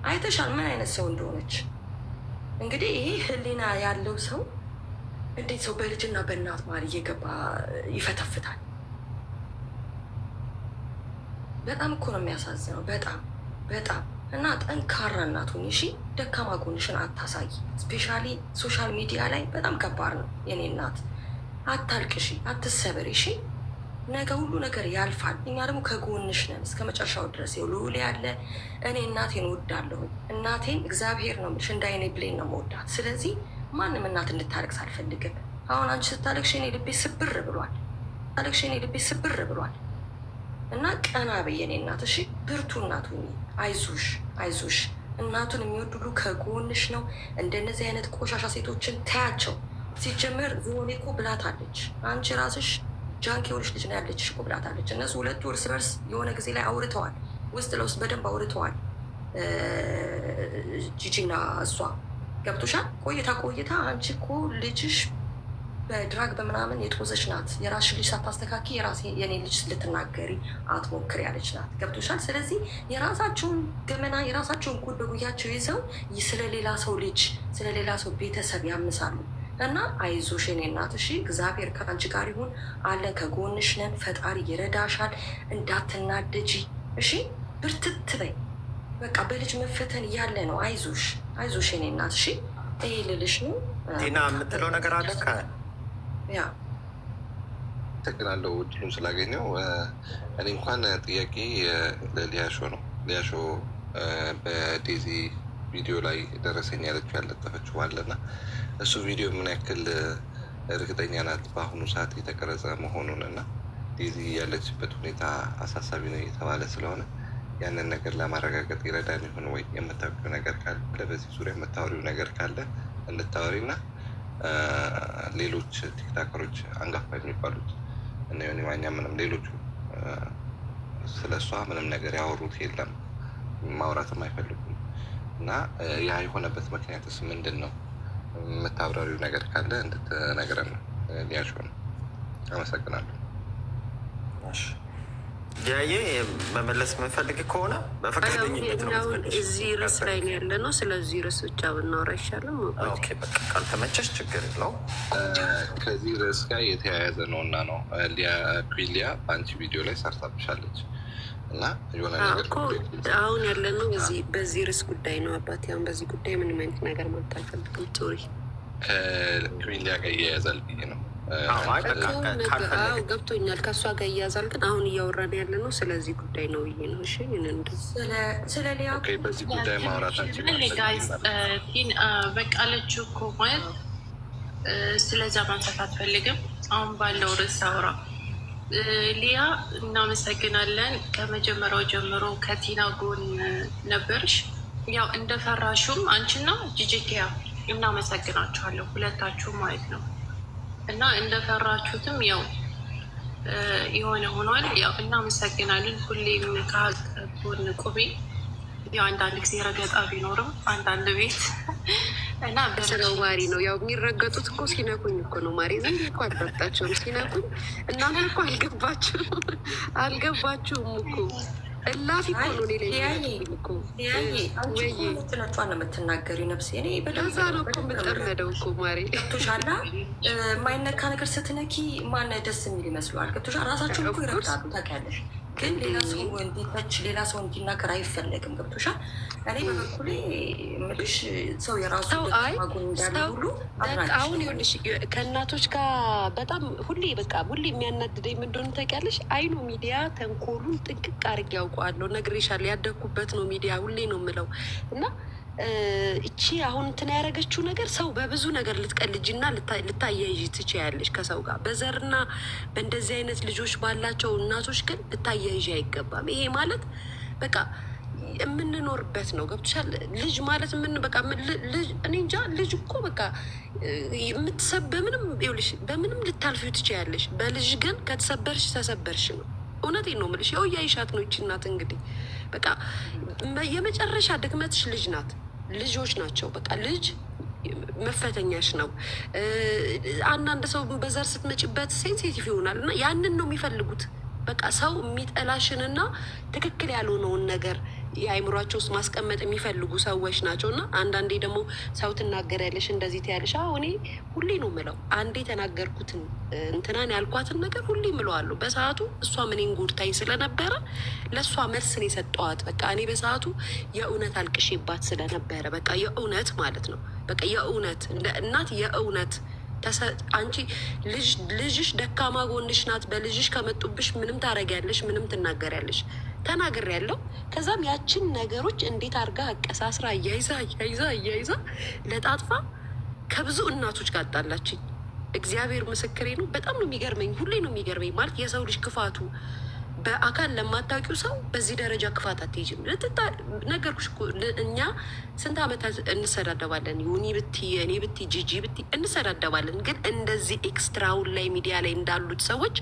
አይተሻል ምን አይነት ሰው እንደሆነች። እንግዲህ ይሄ ህሊና ያለው ሰው እንዴት ሰው በልጅና በእናት መሀል እየገባ ይፈተፍታል? በጣም እኮ ነው የሚያሳዝነው። በጣም በጣም እና ጠንካራ እናት ሁኚ እሺ። ደካማ ጎንሽን አታሳይ። ስፔሻሊ ሶሻል ሚዲያ ላይ በጣም ከባድ ነው የኔ እናት። አታልቅሺ፣ አትሰበሪ እሺ። ነገ ሁሉ ነገር ያልፋል። እኛ ደግሞ ከጎንሽ ነን እስከ መጨረሻው ድረስ። ልዑል ያለ እኔ እናቴን እወዳለሁ። እናቴን እግዚአብሔር ነው የምልሽ እንደ አይኔ ብሌን ነው የምወዳት። ስለዚህ ማንም እናት እንድታለቅስ አልፈልግም። አሁን አንቺ ስታለቅሽ እኔ ልቤ ስብር ብሏል። ታለቅሽ እኔ ልቤ ስብር ብሏል። እና ቀና በየኔ እናት እሺ። ብርቱ እናት ሁኚ። አይዞሽ አይዞሽ። እናቱን የሚወዱሉ ከጎንሽ ነው። እንደነዚህ አይነት ቆሻሻ ሴቶችን ተያቸው። ሲጀመር ዞኔ እኮ ብላታለች። አንቺ ራስሽ ጃንክ የሆነች ልጅ ነው ያለችሽ እኮ ብላታለች። እነሱ ሁለቱ እርስ በርስ የሆነ ጊዜ ላይ አውርተዋል። ውስጥ ለውስጥ በደንብ አውርተዋል። ጂጂና እሷ ገብቶሻል። ቆይታ አንቺ እኮ ልጅሽ በድራግ በምናምን የጦዘች ናት። የራስሽ ልጅ ሳታስተካኪ የኔ ልጅ ልትናገሪ አትሞክር ያለች ናት። ገብቶሻል። ስለዚህ የራሳቸውን ገመና የራሳቸውን ጉድ በጉያቸው ይዘው ስለሌላ ሰው ልጅ ስለሌላ ሰው ቤተሰብ ያምሳሉ። እና አይዞሽ የኔ እናት እሺ። እግዚአብሔር ከአንቺ ጋር ይሁን፣ አለን ከጎንሽ ነን። ፈጣሪ ይረዳሻል። እንዳትናደጂ እሺ። ብርትት በይ በቃ። በልጅ መፈተን ያለ ነው። አይዞሽ አይዞሽ የኔ እናት እሺ። ይሄ ልልሽ ነው። ቲና የምትለው ነገር አለ ያ ተገናለው ውድሉም ስላገኘው እኔ እንኳን ጥያቄ ለሊያሾ ነው። ሊያሾ በዴዚ ቪዲዮ ላይ ደረሰኝ ያለችው ያለጠፈችው አለና እሱ ቪዲዮ ምን ያክል እርግጠኛ ናት በአሁኑ ሰዓት የተቀረጸ መሆኑን እና ዴዚ ያለችበት ሁኔታ አሳሳቢ ነው እየተባለ ስለሆነ ያንን ነገር ለማረጋገጥ ይረዳን ይሆን ወይ? የምታውቂው ነገር ካለ በዚህ ዙሪያ የምታወሪው ነገር ካለ እንድታወሪና ሌሎች ቲክታከሮች አንጋፋ የሚባሉት እነ ዮኒ ማኛ ምንም ሌሎቹ ስለ እሷ ምንም ነገር ያወሩት የለም፣ ማውራትም አይፈልጉም። እና ያ የሆነበት ምክንያትስ ምንድን ነው? የምታብራሪው ነገር ካለ እንድትነግረን ነው። ሊያሾ ነው። አመሰግናለሁ። ያየ መመለስ የምንፈልግ ከሆነ በፈቃደኝነት ነው። እዚህ ርዕስ ላይ ነው ያለ ነው። ስለዚህ ርዕስ ብቻ ብናወራ ይሻላል። በቃ ካልተመቸሽ ችግር የለውም። ከዚህ ርዕስ ጋር የተያያዘ ነው እና ነው ኩሊያ በአንቺ ቪዲዮ ላይ ሰርታብሻለች እና የሆነ ነገር አሁን ያለ ነው በዚህ ርዕስ ጉዳይ ነው። አባቴ አሁን በዚህ ጉዳይ ምንም አይነት ነገር ማለት አልፈልግም። ሶሪ ከኩሊያ ጋር እያያዛል ብዬ ነው። ገብቶኛል። ከእሷ ጋር እያዛል። ግን አሁን እያወራን ያለ ነው ስለዚህ ጉዳይ ነው ብዬ ነው። እሺ በዚህ ጉዳይ ማውራታችን በቃ አለችው እኮ ማለት ስለዛ ማንሳት አትፈልግም። አሁን ባለው ርዕስ አውራ ሊያ እናመሰግናለን። ከመጀመሪያው ጀምሮ ከቲና ጎን ነበርሽ። ያው እንደፈራሹም አንቺና ጂጂኪያ እናመሰግናችኋለሁ፣ ሁለታችሁ ማለት ነው። እና እንደፈራችሁትም ያው የሆነ ሆኗል። ያው እናመሰግናለን። ሁሌም ከሀቅ ጎን ቁሚ። ያው አንዳንድ ጊዜ ረገጣ ቢኖርም አንዳንድ ቤት እና ስራው ማሪ ነው። ያው የሚረገጡት እኮ ሲነኩኝ እኮ ነው ማሪ። ዝም እኮ አልጠጣቸውም ሲነኩኝ። እናንተ እኮ አልገባችሁም እኮ እላፊ እኮ ነው። ነጯን ነው የምትናገሪው ነፍሴ። እኔ በዛ ነው እኮ የምጠመደው እኮ ማሪ። ገብቶሻል? የማይነካ ነገር ስትነኪ ማን ደስ የሚል ይመስለዋል? ገብቶሻል? ራሳቸውን እኮ ይረግጣሉ ታውቂያለሽ። ግን ሌላ ሰው እንዲተች ሌላ ሰው እንዲናገር አይፈለግም። ገብቶሻል? እኔ በበኩሌ የምልሽ ሰው የራሱ ማጎን እንዳለ ሁሉ አሁን ይኸውልሽ ከእናቶች ጋር በጣም ሁሌ የሚያናድደኝ ምን እንደሆነ ታውቂያለሽ? አይኑ ሚዲያ ተንኮሉን ጥንቅቅ አድርጌ ያውቀዋለሁ። ነግሬሻለሁ። ያደግኩበት ነው ሚዲያ ሁሌ ነው የምለው እና እቺ አሁን እንትን ያደረገችው ነገር ሰው በብዙ ነገር ልትቀልጅና ልታያይዥ ትችያለሽ ከሰው ጋር በዘርና በእንደዚህ አይነት ልጆች ባላቸው እናቶች ግን ልታያይዥ አይገባም። ይሄ ማለት በቃ የምንኖርበት ነው። ገብቶሻል? ልጅ ማለት እኔ እንጃ ልጅ እኮ በቃ በምንም ይኸውልሽ በምንም ልታልፊው ትችያለሽ። በልጅ ግን ከተሰበርሽ ተሰበርሽ ነው። እውነቴን ነው የምልሽ። ያው እያይሻት ነው ይቺ እናት እንግዲህ በቃ የመጨረሻ ድክመትሽ ልጅ ናት። ልጆች ናቸው። በቃ ልጅ መፈተኛሽ ነው። አንዳንድ ሰው በዘር ስትመጪበት ሴንሲቲቭ ይሆናል እና ያንን ነው የሚፈልጉት። በቃ ሰው የሚጠላሽንና ትክክል ያልሆነውን ነገር የአይምሯቸው ውስጥ ማስቀመጥ የሚፈልጉ ሰዎች ናቸው። እና አንዳንዴ ደግሞ ሰው ትናገሪያለሽ፣ እንደዚህ ትያለሽ። እኔ ሁሌ ነው የምለው አንዴ የተናገርኩትን እንትናን ያልኳትን ነገር ሁሌ ምለዋለሁ። በሰዓቱ እሷ ምኔን ጎድታኝ ስለነበረ ለእሷ መልስን የሰጠዋት በቃ እኔ በሰዓቱ የእውነት አልቅሼባት ስለነበረ በቃ የእውነት ማለት ነው በቃ የእውነት እንደ እናት የእውነት አንቺ ልጅሽ ደካማ ጎንሽ ናት። በልጅሽ ከመጡብሽ ምንም ታረጊያለሽ፣ ምንም ትናገሪያለሽ። ተናግሬያለሁ። ከዛም ያችን ነገሮች እንዴት አድርጋ አቀሳስራ እያይዛ ለጣጥፋ ከብዙ እናቶች ጋር አጣላችኝ። እግዚአብሔር ምስክሬ ነው። በጣም ነው የሚገርመኝ። ሁሌ ነው የሚገርመኝ ማለት የሰው ልጅ ክፋቱ በአካል ለማታውቂው ሰው በዚህ ደረጃ ክፋት አትሄጂም። ነገርኩሽ እኮ እኛ ስንት ዓመታት እንሰዳደባለን። ዩኒ ብቲ እኔ ብቲ ጂጂ ብቲ እንሰዳደባለን። ግን እንደዚህ ኤክስትራውን ላይ ሚዲያ ላይ እንዳሉት ሰዎች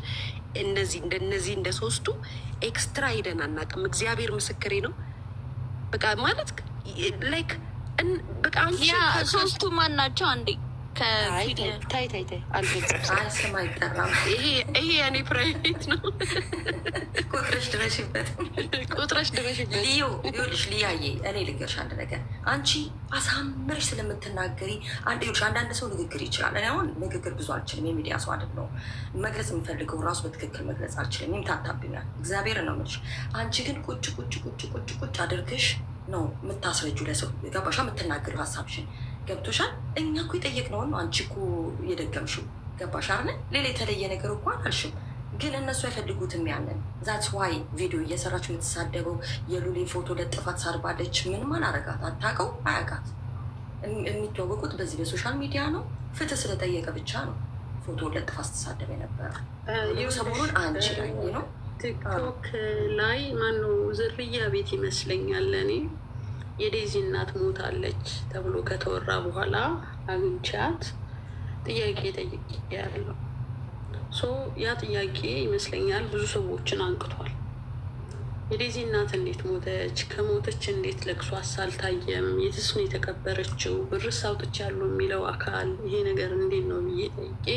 እንደነዚህ እንደ ሶስቱ ኤክስትራ ሄደን አናውቅም። እግዚአብሔር ምስክሬ ነው። በቃ ማለት ላይክ በቃ አንቺ ሶስቱ ማን ናቸው? አንዴ ታይ ስም አይጠራም። ይሄ የኔ ፕራይቬት ነው። ቁጥረሽ ድረሽበት። ይኸውልሽ ልያዬ፣ እኔ ልንገርሽ አንድ ነገር። አንቺ አሳምረሽ ስለምትናገሪ አንዳንድ ሰው ንግግር ይችላል። እኔ አሁን ንግግር ብዙ አልችልም። የሚዲያ ሰው አይደለሁ። መግለጽ የምፈልገው ራሱ በትክክል መግለጽ አልችልም። ይምታታብኛል። እግዚአብሔር ነው የምልሽ። አንቺ ግን ቁጭ አድርገሽ ነው የምታስረጁ ለሰው። ገባሻ? የምትናገሪው ሀሳብሽን ገብቶሻል? እኛ እኮ የጠየቅነውን ነው አንቺ እኮ የደገምሽው። ገባሽ አይደል? ሌላ የተለየ ነገር እኮ አላልሽም። ግን እነሱ አይፈልጉትም ያንን። ዛትስ ዋይ ቪዲዮ እየሰራች የምትሳደበው። የሉሌ ፎቶ ለጥፋት ሳርባለች። ምንም አላረጋት፣ አታውቀው፣ አያውቃት። የሚተዋወቁት በዚህ በሶሻል ሚዲያ ነው። ፍትህ ስለጠየቀ ብቻ ነው ፎቶ ለጥፋት ስትሳደብ የነበረ። ሰሞኑን አንቺ ላይ ነው ቲክቶክ ላይ ማነው ዝርያ ቤት ይመስለኛል እኔ የዴዚ እናት ሞታለች ተብሎ ከተወራ በኋላ አግኝቻት ጥያቄ ጠይቄያለሁ። ያ ጥያቄ ይመስለኛል ብዙ ሰዎችን አንቅቷል። የዴዚ እናት እንዴት ሞተች? ከሞተች እንዴት ለቅሶ አልታየም? የትስ ነው የተቀበረችው? ብርስ አውጥቻለሁ የሚለው አካል ይሄ ነገር እንዴት ነው ብዬ ጠይቄ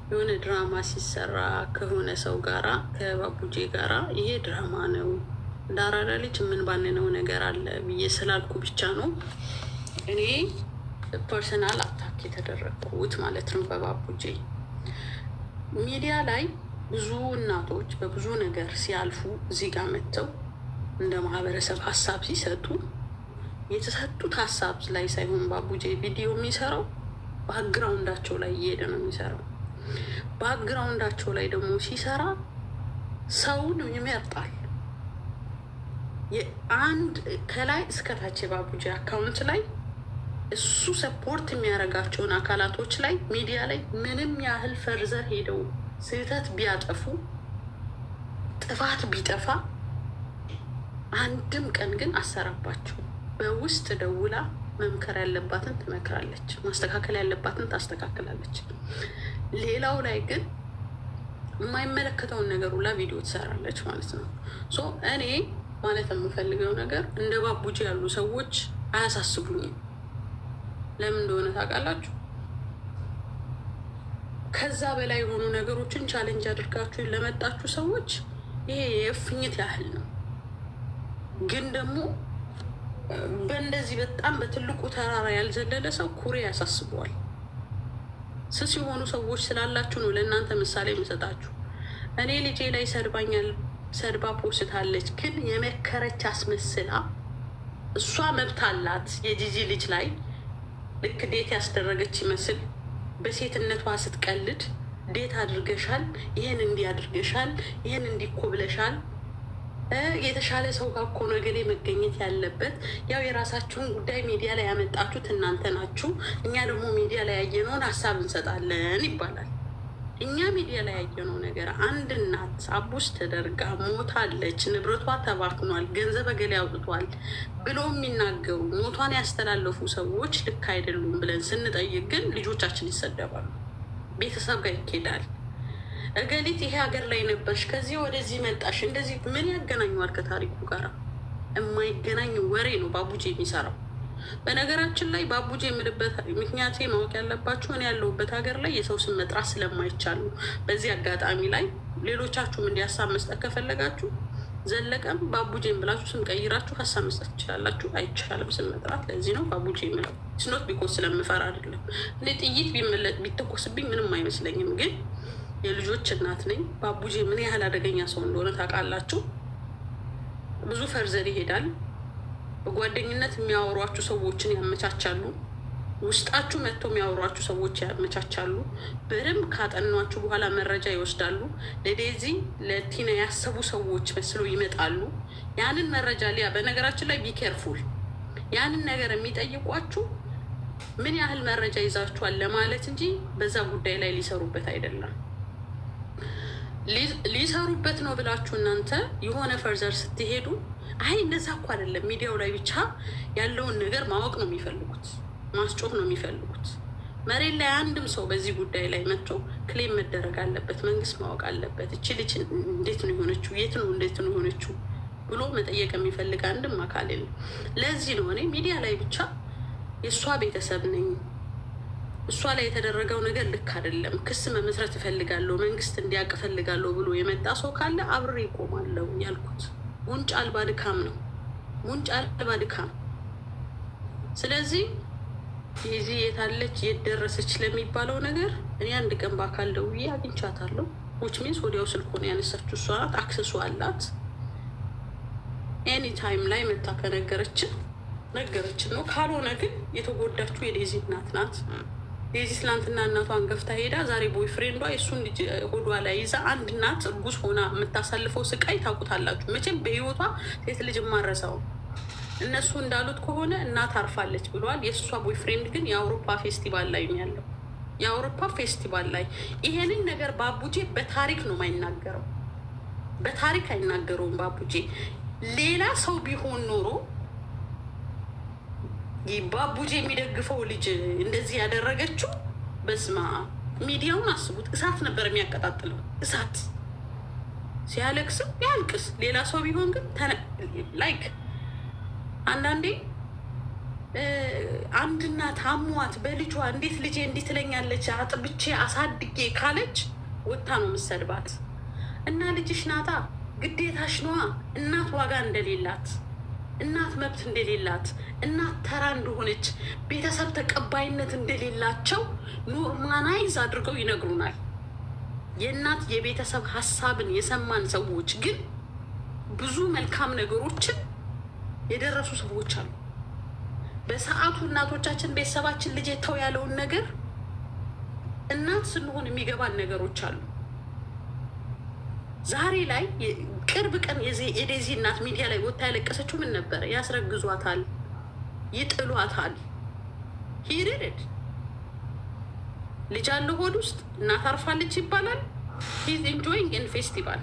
የሆነ ድራማ ሲሰራ ከሆነ ሰው ጋራ ከባቡጄ ጋራ ይሄ ድራማ ነው እንዳራዳ ልጅ ምን ባንነው ነገር አለ ብዬ ስላልኩ ብቻ ነው እኔ ፐርሰናል አታክ የተደረግኩት ማለት ነው። በባቡጄ ሚዲያ ላይ ብዙ እናቶች በብዙ ነገር ሲያልፉ እዚህ ጋር መጥተው እንደ ማህበረሰብ ሀሳብ ሲሰጡ የተሰጡት ሀሳብ ላይ ሳይሆን ባቡጄ ቪዲዮ የሚሰራው ባክግራውንዳቸው ላይ እየሄደ ነው የሚሰራው። ባክግራውንዳቸው ላይ ደግሞ ሲሰራ ሰውን ይመርጣል። አንድ ከላይ እስከታች የባቡጄ አካውንት ላይ እሱ ሰፖርት የሚያደርጋቸውን አካላቶች ላይ ሚዲያ ላይ ምንም ያህል ፈርዘር ሄደው ስህተት ቢያጠፉ ጥፋት ቢጠፋ አንድም ቀን ግን አሰራባችሁ። በውስጥ ደውላ መምከር ያለባትን ትመክራለች፣ ማስተካከል ያለባትን ታስተካክላለች። ሌላው ላይ ግን የማይመለከተውን ነገር ሁላ ቪዲዮ ትሰራለች ማለት ነው። ሶ እኔ ማለት የምፈልገው ነገር እንደ ባቡጂ ያሉ ሰዎች አያሳስቡኝም። ለምን እንደሆነ ታውቃላችሁ? ከዛ በላይ የሆኑ ነገሮችን ቻሌንጅ አድርጋችሁ ለመጣችሁ ሰዎች ይሄ የእፍኝት ያህል ነው። ግን ደግሞ በእንደዚህ በጣም በትልቁ ተራራ ያልዘለለ ሰው ኩሬ ያሳስበዋል። ስስ የሆኑ ሰዎች ስላላችሁ ነው ለእናንተ ምሳሌ የምሰጣችሁ። እኔ ልጄ ላይ ሰድባኛል፣ ሰድባ ፖስታለች፣ ግን የመከረች አስመስላ እሷ መብት አላት። የጂጂ ልጅ ላይ ልክ ዴት ያስደረገች ይመስል በሴትነቷ ስትቀልድ ዴት አድርገሻል፣ ይህን እንዲህ አድርገሻል፣ ይህን እንዲኮብለሻል፣ የተሻለ ሰው ጋር እኮ ነው ገሌ መገኘት ያለበት። ያው የራሳችሁን ጉዳይ ሚዲያ ላይ ያመጣችሁት እናንተ ናችሁ፣ እኛ ደግሞ ሚዲያ ላይ ያየነውን ሀሳብ እንሰጣለን ይባላል። እኛ ሚዲያ ላይ ያየነው ነገር አንድ እናት አቡስ ተደርጋ ሞታለች፣ ንብረቷ ተባክኗል፣ ገንዘብ ገሌ አውጥቷል ብሎ የሚናገሩ ሞቷን ያስተላለፉ ሰዎች ልክ አይደሉም ብለን ስንጠይቅ ግን ልጆቻችን ይሰደባሉ፣ ቤተሰብ ጋር ይኬዳል። እገሊት ይሄ ሀገር ላይ ነበርሽ፣ ከዚህ ወደዚህ መጣሽ፣ እንደዚህ ምን ያገናኘዋል ከታሪኩ ጋር? የማይገናኝ ወሬ ነው ባቡጂ የሚሰራው። በነገራችን ላይ ባቡጂ የምልበት ምክንያት ማወቅ ያለባችሁ እኔ ያለሁበት ሀገር ላይ የሰው ስም መጥራት ስለማይቻሉ፣ በዚህ አጋጣሚ ላይ ሌሎቻችሁም እንዲሀሳብ መስጠት ከፈለጋችሁ ዘለቀም ባቡጂን ብላችሁ ስም ቀይራችሁ ሀሳብ መስጠት ትችላላችሁ። አይቻልም ስም መጥራት። ለዚህ ነው ባቡጂ የምለው። ስኖት ቢኮስ ስለምፈራ አይደለም። እኔ ጥይት ቢተኮስብኝ ምንም አይመስለኝም፣ ግን የልጆች እናት ነኝ። ባቡጂ ምን ያህል አደገኛ ሰው እንደሆነ ታውቃላችሁ። ብዙ ፈርዘር ይሄዳል። በጓደኝነት የሚያወሯችሁ ሰዎችን ያመቻቻሉ። ውስጣችሁ መጥተው የሚያወሯችሁ ሰዎች ያመቻቻሉ። በደንብ ካጠኗችሁ በኋላ መረጃ ይወስዳሉ። ለዴዚ ለቲና ያሰቡ ሰዎች መስለው ይመጣሉ። ያንን መረጃ ሊያ በነገራችን ላይ ቢኬርፉል ያንን ነገር የሚጠይቋችሁ ምን ያህል መረጃ ይዛችኋል ለማለት እንጂ በዛ ጉዳይ ላይ ሊሰሩበት አይደለም። ሊሰሩበት ነው ብላችሁ እናንተ የሆነ ፈርዘር ስትሄዱ አይ እንደዛ እኮ አይደለም፣ ሚዲያው ላይ ብቻ ያለውን ነገር ማወቅ ነው የሚፈልጉት፣ ማስጮፍ ነው የሚፈልጉት። መሬት ላይ አንድም ሰው በዚህ ጉዳይ ላይ መጥቶ ክሌም መደረግ አለበት፣ መንግስት ማወቅ አለበት። እቺ ልጅ እንዴት ነው የሆነችው፣ የት ነው እንዴት ነው የሆነችው ብሎ መጠየቅ የሚፈልግ አንድም አካል የለም። ለዚህ ነው እኔ ሚዲያ ላይ ብቻ የእሷ ቤተሰብ ነኝ፣ እሷ ላይ የተደረገው ነገር ልክ አይደለም፣ ክስ መመስረት እፈልጋለሁ፣ መንግስት እንዲያውቅ እፈልጋለሁ ብሎ የመጣ ሰው ካለ አብሬ ይቆማለሁ ያልኩት ጉንጭ አልባ ድካም ነው፣ ጉንጭ አልባ ድካም። ስለዚህ የዚህ የታለች የደረሰች ለሚባለው ነገር እኔ አንድ ቀን በአካል ደውዬ አግኝቻታለሁ። ዊች ሚንስ ወዲያው ስልኩን ያነሳችው እሷ ናት፣ አክሰሱ አላት። ኤኒ ታይም ላይ መታ ከነገረችን ነው። ካልሆነ ግን የተጎዳችው የዴዚ እናት ናት። ዴዚ ትላንትና እናቷን ገፍታ ሄዳ ዛሬ ቦይፍሬንዷ የእሱን ልጅ ሆዷ ላይ ይዛ አንድ እናት እርጉዝ ሆና የምታሳልፈው ስቃይ ታውቁታላችሁ መቼም። በህይወቷ ሴት ልጅ የማረሰው እነሱ እንዳሉት ከሆነ እናት አርፋለች ብለዋል። የእሷ ቦይፍሬንድ ግን የአውሮፓ ፌስቲቫል ላይ ነው ያለው። የአውሮፓ ፌስቲቫል ላይ ይሄንን ነገር ባቡጄ በታሪክ ነው የማይናገረው፣ በታሪክ አይናገረውም ባቡጄ። ሌላ ሰው ቢሆን ኖሮ ባቡጄ የሚደግፈው ልጅ እንደዚህ ያደረገችው በስማ ሚዲያውን አስቡት፣ እሳት ነበር የሚያቀጣጥለው። እሳት ሲያለቅስም ያልቅስ። ሌላ ሰው ቢሆን ግን ላይክ አንዳንዴ አንድ እናት አሟት በልጇ እንዴት ልጄ እንዲህ ትለኛለች አጥብቼ አሳድጌ ካለች ወታ ነው የምትሰድባት። እና ልጅሽ ናታ ግዴታሽ ነዋ። እናት ዋጋ እንደሌላት፣ እናት መብት እንደሌላት፣ እናት ተራ እንደሆነች፣ ቤተሰብ ተቀባይነት እንደሌላቸው ኖርማናይዝ አድርገው ይነግሩናል። የእናት የቤተሰብ ሀሳብን የሰማን ሰዎች ግን ብዙ መልካም ነገሮችን የደረሱ ሰዎች አሉ። በሰዓቱ እናቶቻችን ቤተሰባችን ልጅ ተው ያለውን ነገር እናት ስንሆን የሚገባን ነገሮች አሉ። ዛሬ ላይ ቅርብ ቀን የዴዚ እናት ሚዲያ ላይ ወታ ያለቀሰችው ምን ነበረ? ያስረግዟታል፣ ይጥሏታል። ሂርድ ልጅ አለ ሆድ ውስጥ እናት አርፋለች ይባላል። ሂዝ ኢንጆይንግ ኢን ፌስቲቫል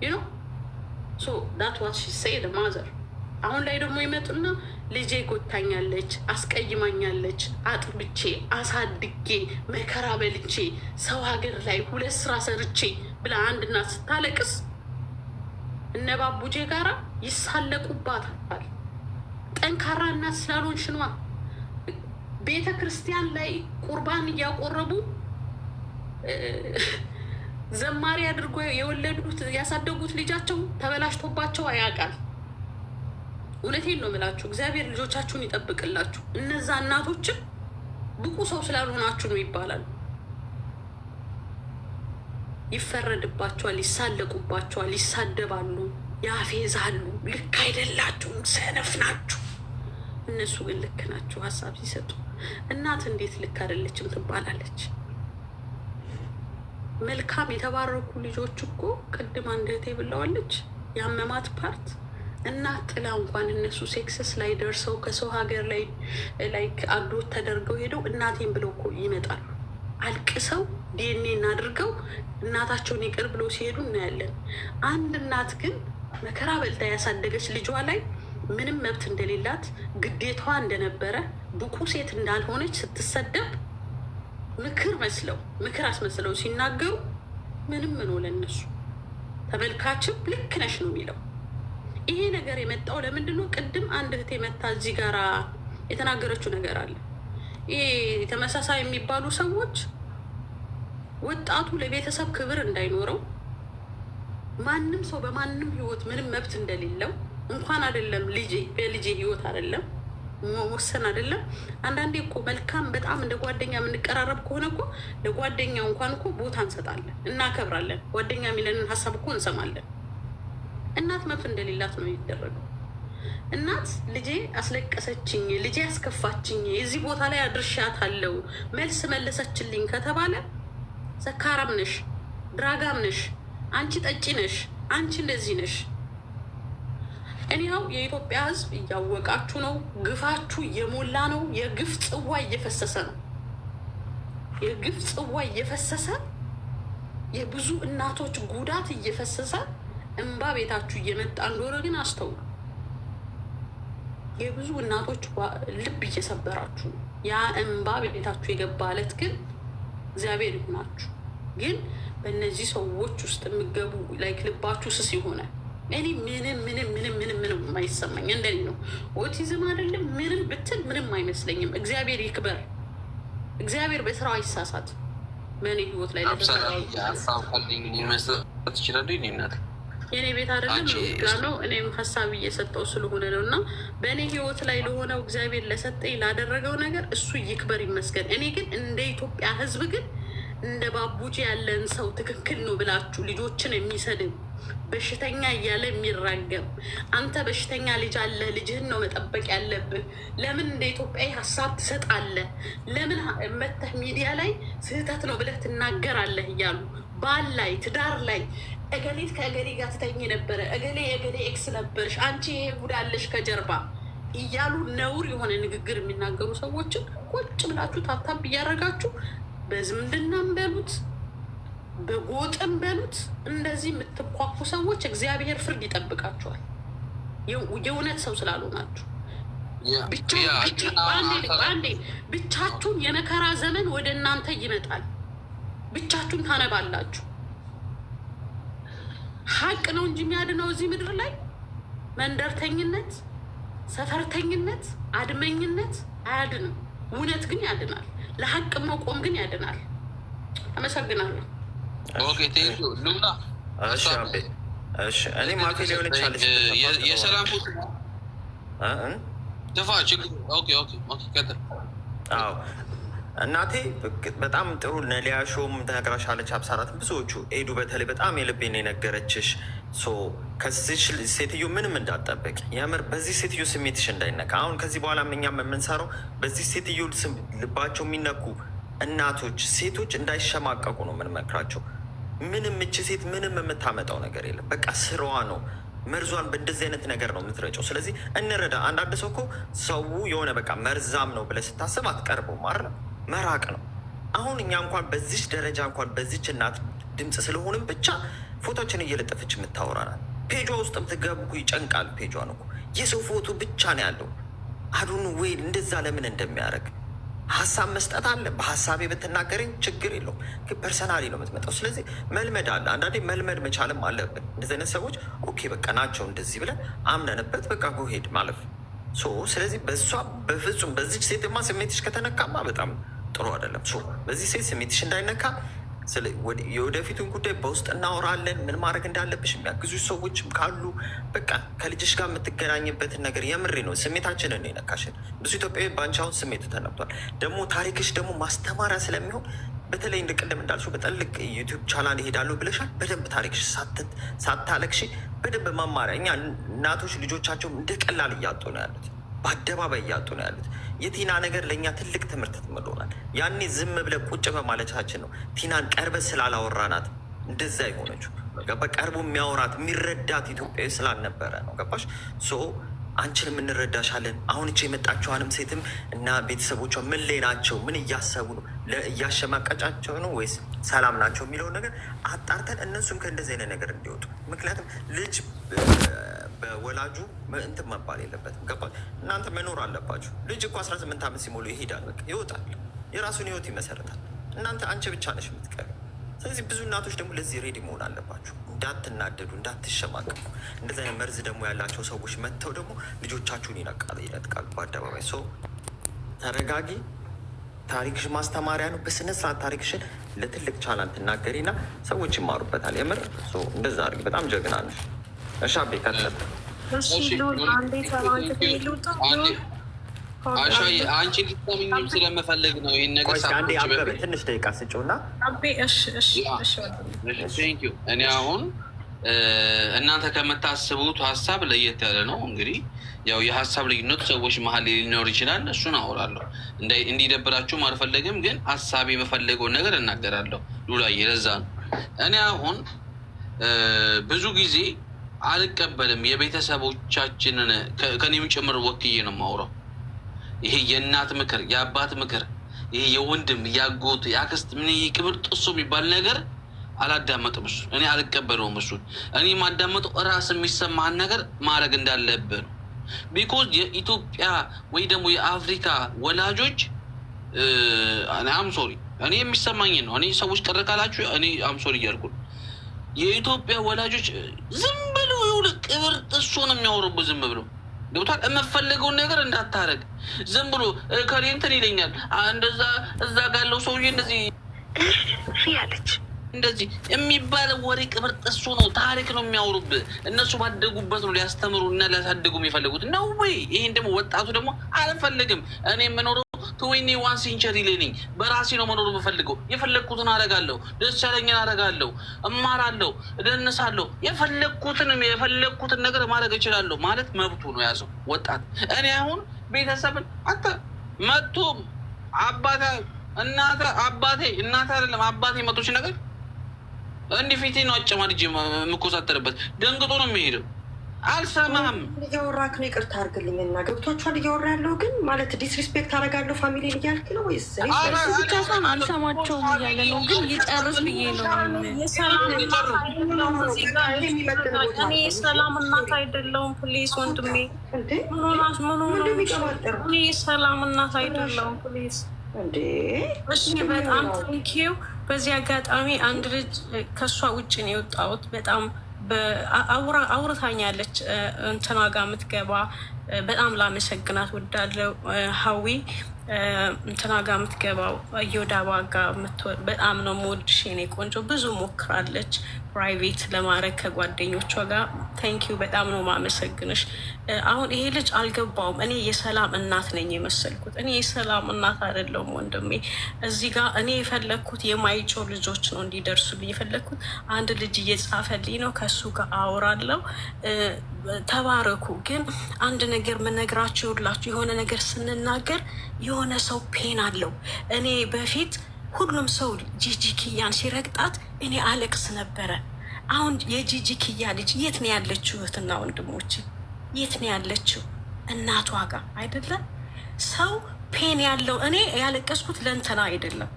ዩኖ ሶ ዳት ዋት ሺ ሴድ ማዘር። አሁን ላይ ደግሞ ይመጡና ልጄ ጎታኛለች፣ አስቀይማኛለች፣ አጥብቼ አሳድጌ መከራ በልቼ ሰው ሀገር ላይ 2 ስራ ሰርቼ ብላ አንድ እናት ስታለቅስ እነ ባቡጄ ጋራ ይሳለቁባታል። ጠንካራ እናት ስላልሆንሽ ነዋ። ቤተ ክርስቲያን ላይ ቁርባን እያቆረቡ ዘማሪ አድርጎ የወለዱት ያሳደጉት ልጃቸው ተበላሽቶባቸው ያውቃል። እውነቴን ነው የምላችሁ። እግዚአብሔር ልጆቻችሁን ይጠብቅላችሁ። እነዛ እናቶችን ብቁ ሰው ስላልሆናችሁ ነው ይባላል። ይፈረድባቸዋል፣ ይሳለቁባቸዋል፣ ይሳደባሉ፣ ያፌዛሉ። ልክ አይደላችሁም፣ ሰነፍ ናችሁ። እነሱ ግን ልክ ናችሁ ሀሳብ ሲሰጡ። እናት እንዴት ልክ አይደለችም ትባላለች? መልካም የተባረኩ ልጆች እኮ ቅድም አንድ እህቴ ብለዋለች፣ ያመማት ፓርት እናት ጥላ እንኳን እነሱ ሴክሰስ ላይ ደርሰው ከሰው ሀገር ላይ አዶት ተደርገው ሄደው እናቴን ብለው እኮ ይመጣሉ። አልቅሰው ዲኤንኤ እናድርገው እናታቸውን ይቅር ብለው ሲሄዱ እናያለን። አንድ እናት ግን መከራ በልታ ያሳደገች ልጇ ላይ ምንም መብት እንደሌላት ግዴታዋ እንደነበረ ብቁ ሴት እንዳልሆነች ስትሰደብ ምክር አስመስለው ሲናገሩ ምንም ነው ለነሱ። ተመልካችም ልክ ነሽ ነው የሚለው። ይሄ ነገር የመጣው ለምንድን ነው? ቅድም አንድ እህቴ መታ እዚህ ጋራ የተናገረችው ነገር አለ። ይሄ ተመሳሳይ የሚባሉ ሰዎች ወጣቱ ለቤተሰብ ክብር እንዳይኖረው፣ ማንም ሰው በማንም ህይወት ምንም መብት እንደሌለው እንኳን አይደለም በልጄ ህይወት አይደለም መወሰን አይደለም። አንዳንዴ እኮ መልካም በጣም እንደ ጓደኛ የምንቀራረብ ከሆነ እኮ ለጓደኛው እንኳን እኮ ቦታ እንሰጣለን፣ እናከብራለን። ጓደኛ የሚለንን ሀሳብ እኮ እንሰማለን። እናት መብት እንደሌላት ነው የሚደረገው። እናት ልጄ አስለቀሰችኝ፣ ልጄ አስከፋችኝ፣ የዚህ ቦታ ላይ አድርሻታለሁ፣ መልስ መለሰችልኝ ከተባለ ሰካራም ነሽ፣ ድራጋም ነሽ፣ አንቺ ጠጪ ነሽ፣ አንቺ እንደዚህ ነሽ። እኒያው የኢትዮጵያ ሕዝብ እያወቃችሁ ነው። ግፋችሁ እየሞላ ነው። የግፍ ጽዋ እየፈሰሰ ነው። የግፍ ጽዋ እየፈሰሰ የብዙ እናቶች ጉዳት እየፈሰሰ እንባ ቤታችሁ እየመጣ እንደሆነ ግን አስተውሉ። የብዙ እናቶች ልብ እየሰበራችሁ ነው። ያ እንባ ቤታችሁ የገባ ዕለት ግን እግዚአብሔር ይሁናችሁ። ግን በእነዚህ ሰዎች ውስጥ የሚገቡ ላይክ ልባችሁ ስስ ይሆነ እኔ ምንም የማይሰማኝ እንደኔ ነው። ኦቲዝም አይደለም ምንም ብትል ምንም አይመስለኝም። እግዚአብሔር ይክበር። እግዚአብሔር በስራው አይሳሳት። በእኔ ህይወት ላይ የኔ ቤት አይደለም ነው። እኔም ሀሳብ እየሰጠው ስለሆነ ነው። እና በእኔ ህይወት ላይ ለሆነው እግዚአብሔር ለሰጠኝ ላደረገው ነገር እሱ ይክበር ይመስገን። እኔ ግን እንደ ኢትዮጵያ ህዝብ ግን እንደ ባቡጂ ያለን ሰው ትክክል ነው ብላችሁ ልጆችን የሚሰድብ በሽተኛ እያለ የሚራገም አንተ በሽተኛ ልጅ አለ፣ ልጅህን ነው መጠበቅ ያለብህ። ለምን እንደ ኢትዮጵያዊ ሀሳብ ትሰጣለህ? ለምን መተህ ሚዲያ ላይ ስህተት ነው ብለህ ትናገራለህ? እያሉ ባል ላይ ትዳር ላይ እገሌት ከእገሌ ጋር ትተኝ ነበረ፣ እገሌ የእገሌ ኤክስ ነበርሽ፣ አንቺ ይሄ ጉዳለሽ ከጀርባ እያሉ ነውር የሆነ ንግግር የሚናገሩ ሰዎችን ቁጭ ብላችሁ ታብታብ እያደረጋችሁ በዝምድናም በሉት በጎጥም በሉት እንደዚህ የምትኳኩ ሰዎች እግዚአብሔር ፍርድ ይጠብቃችኋል። የእውነት ሰው ስላልሆናችሁ ብቻችሁን የመከራ ዘመን ወደ እናንተ ይመጣል። ብቻችሁን ታነባላችሁ። ሀቅ ነው እንጂ የሚያድነው እዚህ ምድር ላይ መንደርተኝነት፣ ሰፈርተኝነት፣ አድመኝነት አያድንም። እውነት ግን ያድናል። ለሀቅ መቆም ግን ያድናል። አመሰግናለሁ። እኔ ማፌ ሊሆን ይቻለች የሰላም እናቴ በጣም ጥሩ ነሊያሾም ተነግራሻለች። አብሳራት ብዙዎቹ ኤዱ በተለይ በጣም የልቤን የነገረችሽ ከዚች ሴትዮ ምንም እንዳትጠበቂ የምር በዚህ ሴትዮ ስሜትሽ እንዳይነካ። አሁን ከዚህ በኋላ እኛም የምንሰራው በዚህ ሴትዮ ልባቸው የሚነኩ እናቶች፣ ሴቶች እንዳይሸማቀቁ ነው የምንመክራቸው። ምንም እች ሴት ምንም የምታመጣው ነገር የለም። በቃ ስራዋ ነው። መርዟን በእንደዚህ አይነት ነገር ነው የምትረጨው። ስለዚህ እንረዳ። አንዳንድ ሰው እኮ ሰው የሆነ በቃ መርዛም ነው ብለህ ስታስብ አትቀርበው ማለት መራቅ ነው። አሁን እኛ እንኳን በዚች ደረጃ እንኳን በዚች እናት ድምፅ ስለሆንም ብቻ ፎቶችን እየለጠፈች የምታወራ ናት። ፔጇ ውስጥ ብትገቡ እኮ ይጨንቃል። ፔጇን እኮ የሰው ፎቶ ብቻ ነው ያለው። አዱኑ ወይ እንደዛ ለምን እንደሚያደርግ ሀሳብ መስጠት አለ። በሀሳቤ ብትናገረኝ ችግር የለውም፣ ግን ፐርሰናሊ ነው የምትመጣው። ስለዚህ መልመድ አለ። አንዳንዴ መልመድ መቻልም አለብን። እንደዚህ አይነት ሰዎች ኦኬ በቃ ናቸው እንደዚህ ብለን አምነንበት በቃ ጎሄድ ማለፍ። ስለዚህ በእሷ በፍጹም በዚች ሴትማ ስሜትሽ ከተነካማ በጣም ጥሩ አይደለም። በዚህ ሴት ስሜትሽ እንዳይነካ የወደፊቱን ጉዳይ በውስጥ እናወራለን። ምን ማድረግ እንዳለብሽ የሚያግዙ ሰዎችም ካሉ በቃ ከልጅሽ ጋር የምትገናኝበትን ነገር የምሬ ነው። ስሜታችንን ነው የነካሽን። ብዙ ኢትዮጵያዊ በአንቺ አሁን ስሜቱ ተነብቷል። ደግሞ ታሪክሽ ደግሞ ማስተማሪያ ስለሚሆን በተለይ እንደ ቅድም እንዳልሽው በጠልቅ ዩቲዩብ ቻናል ይሄዳሉ ብለሻል። በደንብ ታሪክሽ ሳታለቅሽ በደንብ መማሪያ። እኛ እናቶች ልጆቻቸው እንደ ቀላል እያጡ ነው ያሉት፣ በአደባባይ እያጡ ነው ያሉት። የቲና ነገር ለእኛ ትልቅ ትምህርት ትምሎናል። ያኔ ዝም ብለን ቁጭ በማለታችን ነው ቲናን ቀርበ ስላላወራናት እንደዛ የሆነችው። በቀርቡ የሚያወራት የሚረዳት ኢትዮጵያዊ ስላልነበረ ነው። ገባሽ? አንቺንም እንረዳሻለን። አሁን እች የመጣችዋንም ሴትም እና ቤተሰቦቿ ምን ላይ ናቸው? ምን እያሰቡ ነው? እያሸማቀጫቸው ነው ወይስ ሰላም ናቸው የሚለውን ነገር አጣርተን እነሱም ከእንደዚህ አይነት ነገር እንዲወጡ። ምክንያቱም ልጅ በወላጁ እንትን መባል የለበትም። ገባ? እናንተ መኖር አለባችሁ። ልጅ እኮ 18 ዓመት ሲሞሉ ይሄዳል፣ በቃ ይወጣል፣ የራሱን ህይወት ይመሰረታል። እናንተ አንቺ ብቻ ነሽ የምትቀር። ስለዚህ ብዙ እናቶች ደግሞ ለዚህ ሬዲ መሆን አለባችሁ። እንዳትናደዱ፣ እንዳትሸማቀቁ። እንደዚህ አይነት መርዝ ደግሞ ያላቸው ሰዎች መጥተው ደግሞ ልጆቻችሁን ይነጥቃሉ በአደባባይ። ተረጋጊ። ታሪክሽ ማስተማሪያ ነው። በስነስርዓት ታሪክሽን ለትልቅ ቻናል ትናገሪና ሰዎች ይማሩበታል። የምር እንደዛ አድርጊ። በጣም ጀግና ነሽ። እሻቤ ቀጥል። አንቺ ልትሰሚኝም ስለምፈልግ ነው ይህን ነገር አበበ ትንሽ ደቂቃ ስጭውና እኔ አሁን እናንተ ከምታስቡት ሀሳብ ለየት ያለ ነው። እንግዲህ ያው የሀሳብ ልዩነት ሰዎች መሀል ሊኖር ይችላል። እሱን አወራለሁ። እንዲደብራችሁም አልፈለግም፣ ግን ሀሳብ የምፈልገውን ነገር እናገራለሁ። ሉላዬ ለዛ ነው እኔ አሁን ብዙ ጊዜ አልቀበልም። የቤተሰቦቻችንን ከኔም ጭምር ወክዬ ነው የማውራው። ይሄ የእናት ምክር፣ የአባት ምክር፣ ይሄ የወንድም የአጎት የአክስት ምን ክብር ጥሶ የሚባል ነገር አላዳመጥም። እሱ እኔ አልቀበለውም። እሱን እኔ የማዳመጠው እራስ የሚሰማህን ነገር ማድረግ እንዳለብህ ነው። ቢኮዝ የኢትዮጵያ ወይ ደግሞ የአፍሪካ ወላጆች አምሶሪ እኔ የሚሰማኝ ነው። እኔ ሰዎች ቀረ ካላችሁ እኔ አምሶሪ እያልኩ ነው። የኢትዮጵያ ወላጆች ዝም ብሎ ይውል ቅብር ጥሶ ነው የሚያወሩብህ። ዝም ብሎ ገብቷል። የምፈልገውን ነገር እንዳታረግ ዝም ብሎ ከሬንትን ይለኛል። እንደዛ እዛ ጋለው ሰውዬ እንደዚህ ያለች እንደዚህ የሚባለው ወሬ ቅብር ጥሶ ነው። ታሪክ ነው የሚያወሩብህ። እነሱ ባደጉበት ነው ሊያስተምሩ እና ሊያሳድጉ የሚፈልጉት ነው ወይ? ይሄን ደግሞ ወጣቱ ደግሞ አልፈልግም። እኔ የምኖረው 21 ሴንቸሪ ላይ ነኝ። በራሴ ነው መኖር የምፈልገው። የፈለግኩትን አደርጋለሁ። ደስ ያለኝን አደርጋለሁ። እማራለሁ፣ እደንሳለሁ። የፈለግኩትን ነገር ማድረግ እችላለሁ ማለት መብቱ ነው ያዘው ወጣት። እኔ አሁን ቤተሰብን አንተ መጥቶ እናቴ አይደለም አባቴ መጥቶ ነገር እንዲህ ፊቴ ነው አጨማድጄ የምኮሳተርበት ደንግጦ ነው የሚሄደው። አልሰማህም። እያወራክ ነው። ይቅርታ አድርግልኝ እና ገብቷችኋል። እያወራ ያለው ግን ማለት ዲስሪስፔክት አደርጋለሁ ፋሚሊ እያልክ ነው ወይስ? አልሰማቸውም እያለ ነው፣ ግን ይጨርስ ብዬ ነው። እኔ ሰላም እናት አይደለሁም። ፕሊስ ወንድሜ፣ እኔ ሰላም እናት አይደለሁም። ፕሊስ እንዴ። እሺ በጣም ቴንኪው። በዚህ አጋጣሚ አንድ ልጅ ከእሷ ውጭ ነው የወጣሁት። በጣም አውርታኛለች እንትና ጋር የምትገባ በጣም ላመሰግናት ወዳለው ሀዊ እንትና ጋር የምትገባው እዮዳባ ጋር በጣም ነው የምወድሽ የኔ ቆንጆ። ብዙ ሞክራለች ፕራይቬት ለማድረግ ከጓደኞቿ ጋር። ታንኪዩ በጣም ነው ማመሰግንሽ። አሁን ይሄ ልጅ አልገባውም። እኔ የሰላም እናት ነኝ የመሰልኩት። እኔ የሰላም እናት አይደለሁም ወንድሜ። እዚህ ጋር እኔ የፈለግኩት የማይጮ ልጆች ነው እንዲደርሱልኝ የፈለግኩት። አንድ ልጅ እየጻፈልኝ ነው፣ ከሱ ጋር አወራለሁ። ተባረኩ። ግን አንድ ነገር ምነግራችሁ ይውላችሁ፣ የሆነ ነገር ስንናገር የሆነ ሰው ፔን አለው። እኔ በፊት ሁሉም ሰው ጂጂ ኪያን ሲረግጣት እኔ አለቅስ ነበረ። አሁን የጂጂ ኪያ ልጅ የት ነው ያለችው? እህትና ወንድሞች የት ነው ያለችው? እናቷ ጋር አይደለም። ሰው ፔን ያለው እኔ ያለቀስኩት ለእንትና አይደለም።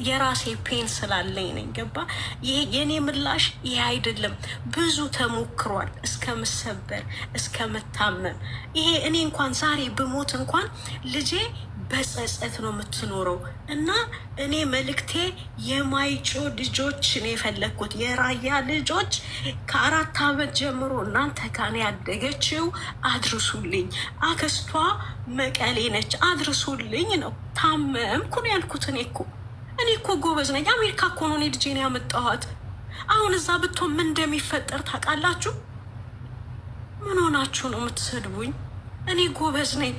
የራሴ ፔን ስላለኝ ነኝ። ገባ? ይሄ የኔ ምላሽ ይሄ አይደለም። ብዙ ተሞክሯል፣ እስከ መሰበር እስከ መታመም። ይሄ እኔ እንኳን ዛሬ ብሞት እንኳን ልጄ በጸጸት ነው የምትኖረው። እና እኔ መልእክቴ የማይጮ ልጆች ነው የፈለግኩት። የራያ ልጆች ከ4 ዓመት ጀምሮ እናንተ ጋር ያደገችው አድርሱልኝ። አክስቷ መቀሌ ነች፣ አድርሱልኝ ነው። ታመምኩ ነው ያልኩት። እኔ እኮ ጎበዝ ነኝ። አሜሪካ እኮ ነው እኔ ልጄን ያመጣኋት። አሁን እዛ ብትሆን ምን እንደሚፈጠር ታውቃላችሁ? ምን ሆናችሁ ነው የምትሰድቡኝ? እኔ ጎበዝ ነኝ።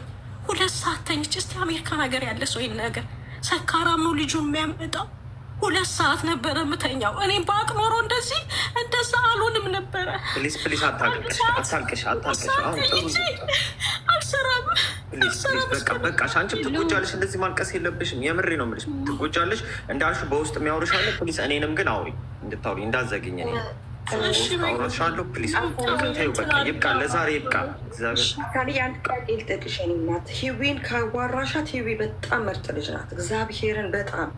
2 ሰዓት ተኝቼ እስቲ አሜሪካን ሀገር ያለ ሰው ይህን ነገር ሰካራም ነው ልጁ የሚያመጣው። 2 ሰዓት ነበረ የምተኛው። እኔ በአቅ ኖሮ እንደዛ አልሆንም ነበረ። ፕሊዝ አታልቅሽ። አልሰራም። በቃ አንቺም ትጎጃለሽ። እንደዚህ ማልቀስ የለብሽም። የምሬ ነው የምልሽ። ትጎጃለሽ እንዳልሽ በውስጥ የሚያወሩሽ አለ። ፕሊዝ እኔንም ግን አውሪ፣ እንድታውሪ እንዳዘግኝ እኔ አውራሻለሁ። ፕሊዝ በቃ ይብቃ፣ ለዛሬ ይብቃ። ያን ቃል ልጠቅሽኝ ናት። ሂዊን ካዋራሻት ሂዊ በጣም ምርጥ ልጅ ናት። እግዚአብሔርን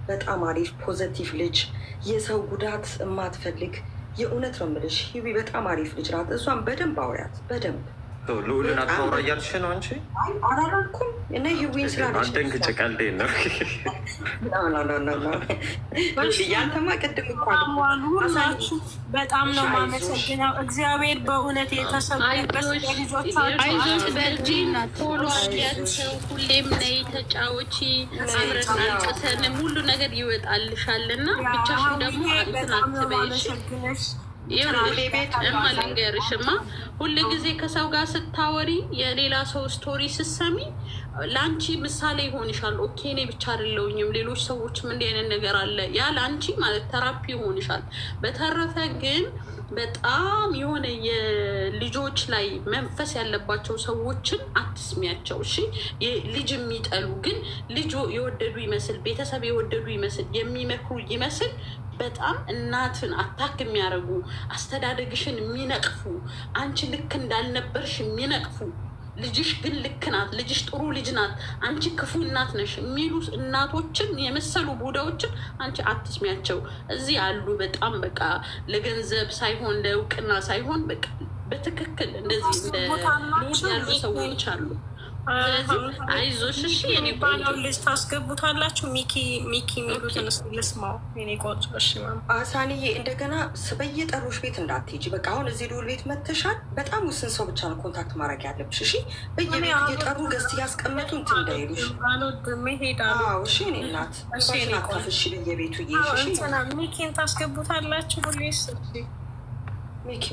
በጣም አሪፍ ፖዘቲቭ ልጅ፣ የሰው ጉዳት የማትፈልግ የእውነት ነው የምልሽ። ሂዊ በጣም አሪፍ ልጅ ናት። እሷን በደንብ አውሪያት በደንብ። ልዑልን አታውራ እያልሽ ነው አንቺ? አላልኩም እና ሂዊን ስላለች አትደንግጭ። ቀልዴን ነው። ያንተማ ቅድም እኮ ሁላችሁ በጣም ነው የማመሰግነው። እግዚአብሔር በእውነት የተሰበበት ልጆች አይዞሽ በርጂ፣ ቶሎ አያቸው። ሁሌም ነይ ተጫዎቺ፣ አብረን አልቅሰንም ሁሉ ነገር ይወጣልሻልና ብቻሽን ደግሞ አትናትበይሽ። እማ ልንገርሽማ፣ ሁል ጊዜ ከሰው ጋር ስታወሪ የሌላ ሰው ስቶሪ ስትሰሚ ለአንቺ ምሳሌ ይሆንሻል። ኦኬ እኔ ብቻ አይደለሁኝም፣ ሌሎች ሰዎችም እንዲህ አይነት ነገር አለ። ያ ለአንቺ ማለት ተራፒ ይሆንሻል። በተረፈ ግን በጣም የሆነ የልጆች ላይ መንፈስ ያለባቸው ሰዎችን አትስሚያቸው። እሺ ልጅ የሚጠሉ ግን ልጅ የወደዱ ይመስል ቤተሰብ የወደዱ ይመስል የሚመክሩ ይመስል በጣም እናትን አታክ የሚያደርጉ አስተዳደግሽን የሚነቅፉ አንቺ ልክ እንዳልነበርሽ የሚነቅፉ ልጅሽ ግን ልክ ናት፣ ልጅሽ ጥሩ ልጅ ናት፣ አንቺ ክፉ እናት ነሽ የሚሉ እናቶችን የመሰሉ ቡዳዎችን አንቺ አትስሚያቸው። እዚህ አሉ በጣም በቃ ለገንዘብ ሳይሆን ለእውቅና ሳይሆን በቃ በትክክል እንደዚህ እንደ ያሉ ሰዎች አሉ። አይዞሽ እሺ። የኔ ባለው ልጅ ታስገቡታላችሁ። ሚኪ የሚሉትን ልስማው። የኔ ቆንጆ እሺ። አሳንዬ እንደገና በየጠሮች ቤት እንዳትሄጂ። በቃ አሁን እዚህ ልውል ቤት መተሻል። በጣም ውስን ሰው ብቻ ነው ኮንታክት ማድረግ ያለብሽ። እሺ በየቤት እየጠሩ ገዝት እያስቀመጡ እንትን እንዳይሉሽ። እሺ እኔ እናት ናታፍሽ በየቤቱ እየሽ ሚኪን ታስገቡታላችሁ ሁሌስ? ሚኪ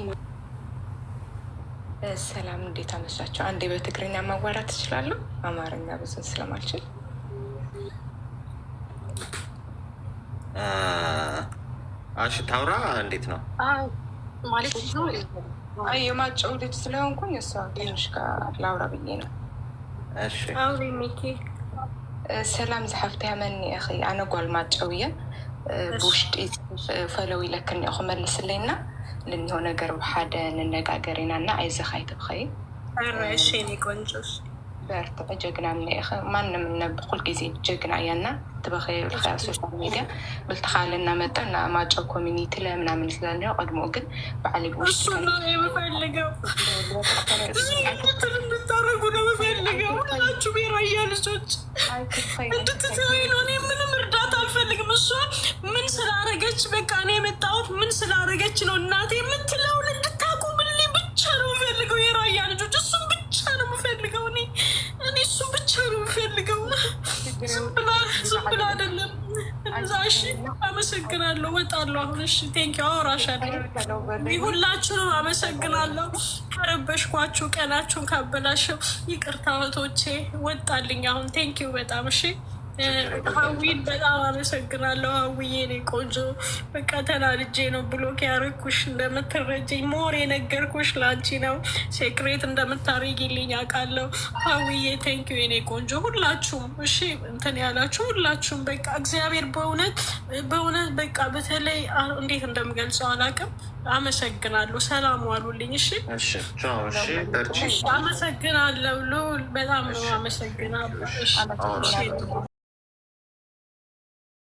ሰላም እንዴት አመሻቸው? አንዴ በትግርኛ ማዋራት ትችላለሁ፣ አማርኛ ብዙን ስለማልችል። እሺ ታውራ እንዴት ነው ማለት ነው? የማጨው ልጅ ስለሆንኩኝ እሷ ትንሽ ጋር ላውራ ብዬ ነው። እሺ አውሪ ሚኪ። ሰላም ዝሓፍት ያመኒ እኺ ኣነ ጓል ማጨው እየ ብውሽጢ ፈለው ኢለክን ኢኹ መልስለይና ልንሆ ነገር ብሓደ ንነጋገር ኢና እና ኣይዘኻይ ትብኸይ እሺ ኔ ቆንጆስ በርትዕ ጀግና እኒኢኸ ማንም ነብኩል ጊዜ ጀግና እያና ትበኸይ ልካ ሶሻል ሚድያ ብልተኻለና መጠ እና ማጨው ኮሚኒቲ ለምናምን ስላልኒዮ ቀድሞ ግን በዓሊ ብውሽጢ እሱ ነው የምፈልገው። እንድታረጉ ነው የምፈልገው። ሁላችሁ የራያ ልጆች እንድትተወኝ ነው። እኔ ምንም እርዳታ አልፈልግም። እሷ ምን ስላረገች በቃ እኔ የመጣሁት ምን ስላረገች ነው እናቴ የምትለውን እንድታቁምልኝ ብቻ ነው የምፈልገው። የራያ ልጆች እሱም ብቻ ነው የምፈልገው። እኔ እሱም ብቻ ነው የምፈልገው። ዝም ብላ አይደለም እዛ። እሺ አመሰግናለሁ። ወጣለሁ አሁን። እሺ ቴንኪው። አወራሻለሁ። ሁላችሁንም አመሰግናለሁ። ከረበሽኳችሁ፣ ቀናችሁን ካበላሸው ይቅርታ እህቶቼ። ወጣልኝ አሁን። ቴንኪው በጣም እሺ። ሀዊን በጣም አመሰግናለሁ። ሀዊዬ እኔ ቆንጆ በቃ ተናድጄ ነው ብሎክ ያደረኩሽ። እንደምትረጅኝ ሞር የነገርኩሽ ለአንቺ ነው። ሴክሬት እንደምታደርጊልኝ አውቃለሁ። ሀዊዬ ቴንኪው የኔ ቆንጆ። ሁላችሁም እሺ እንትን ያላችሁ ሁላችሁም በቃ እግዚአብሔር በእውነት በቃ በተለይ እንዴት እንደምገልጸው አላውቅም። አመሰግናለሁ። ሰላም ዋሉልኝ። እሺ አመሰግናለሁ። በጣም ነው አመሰግናለሁ።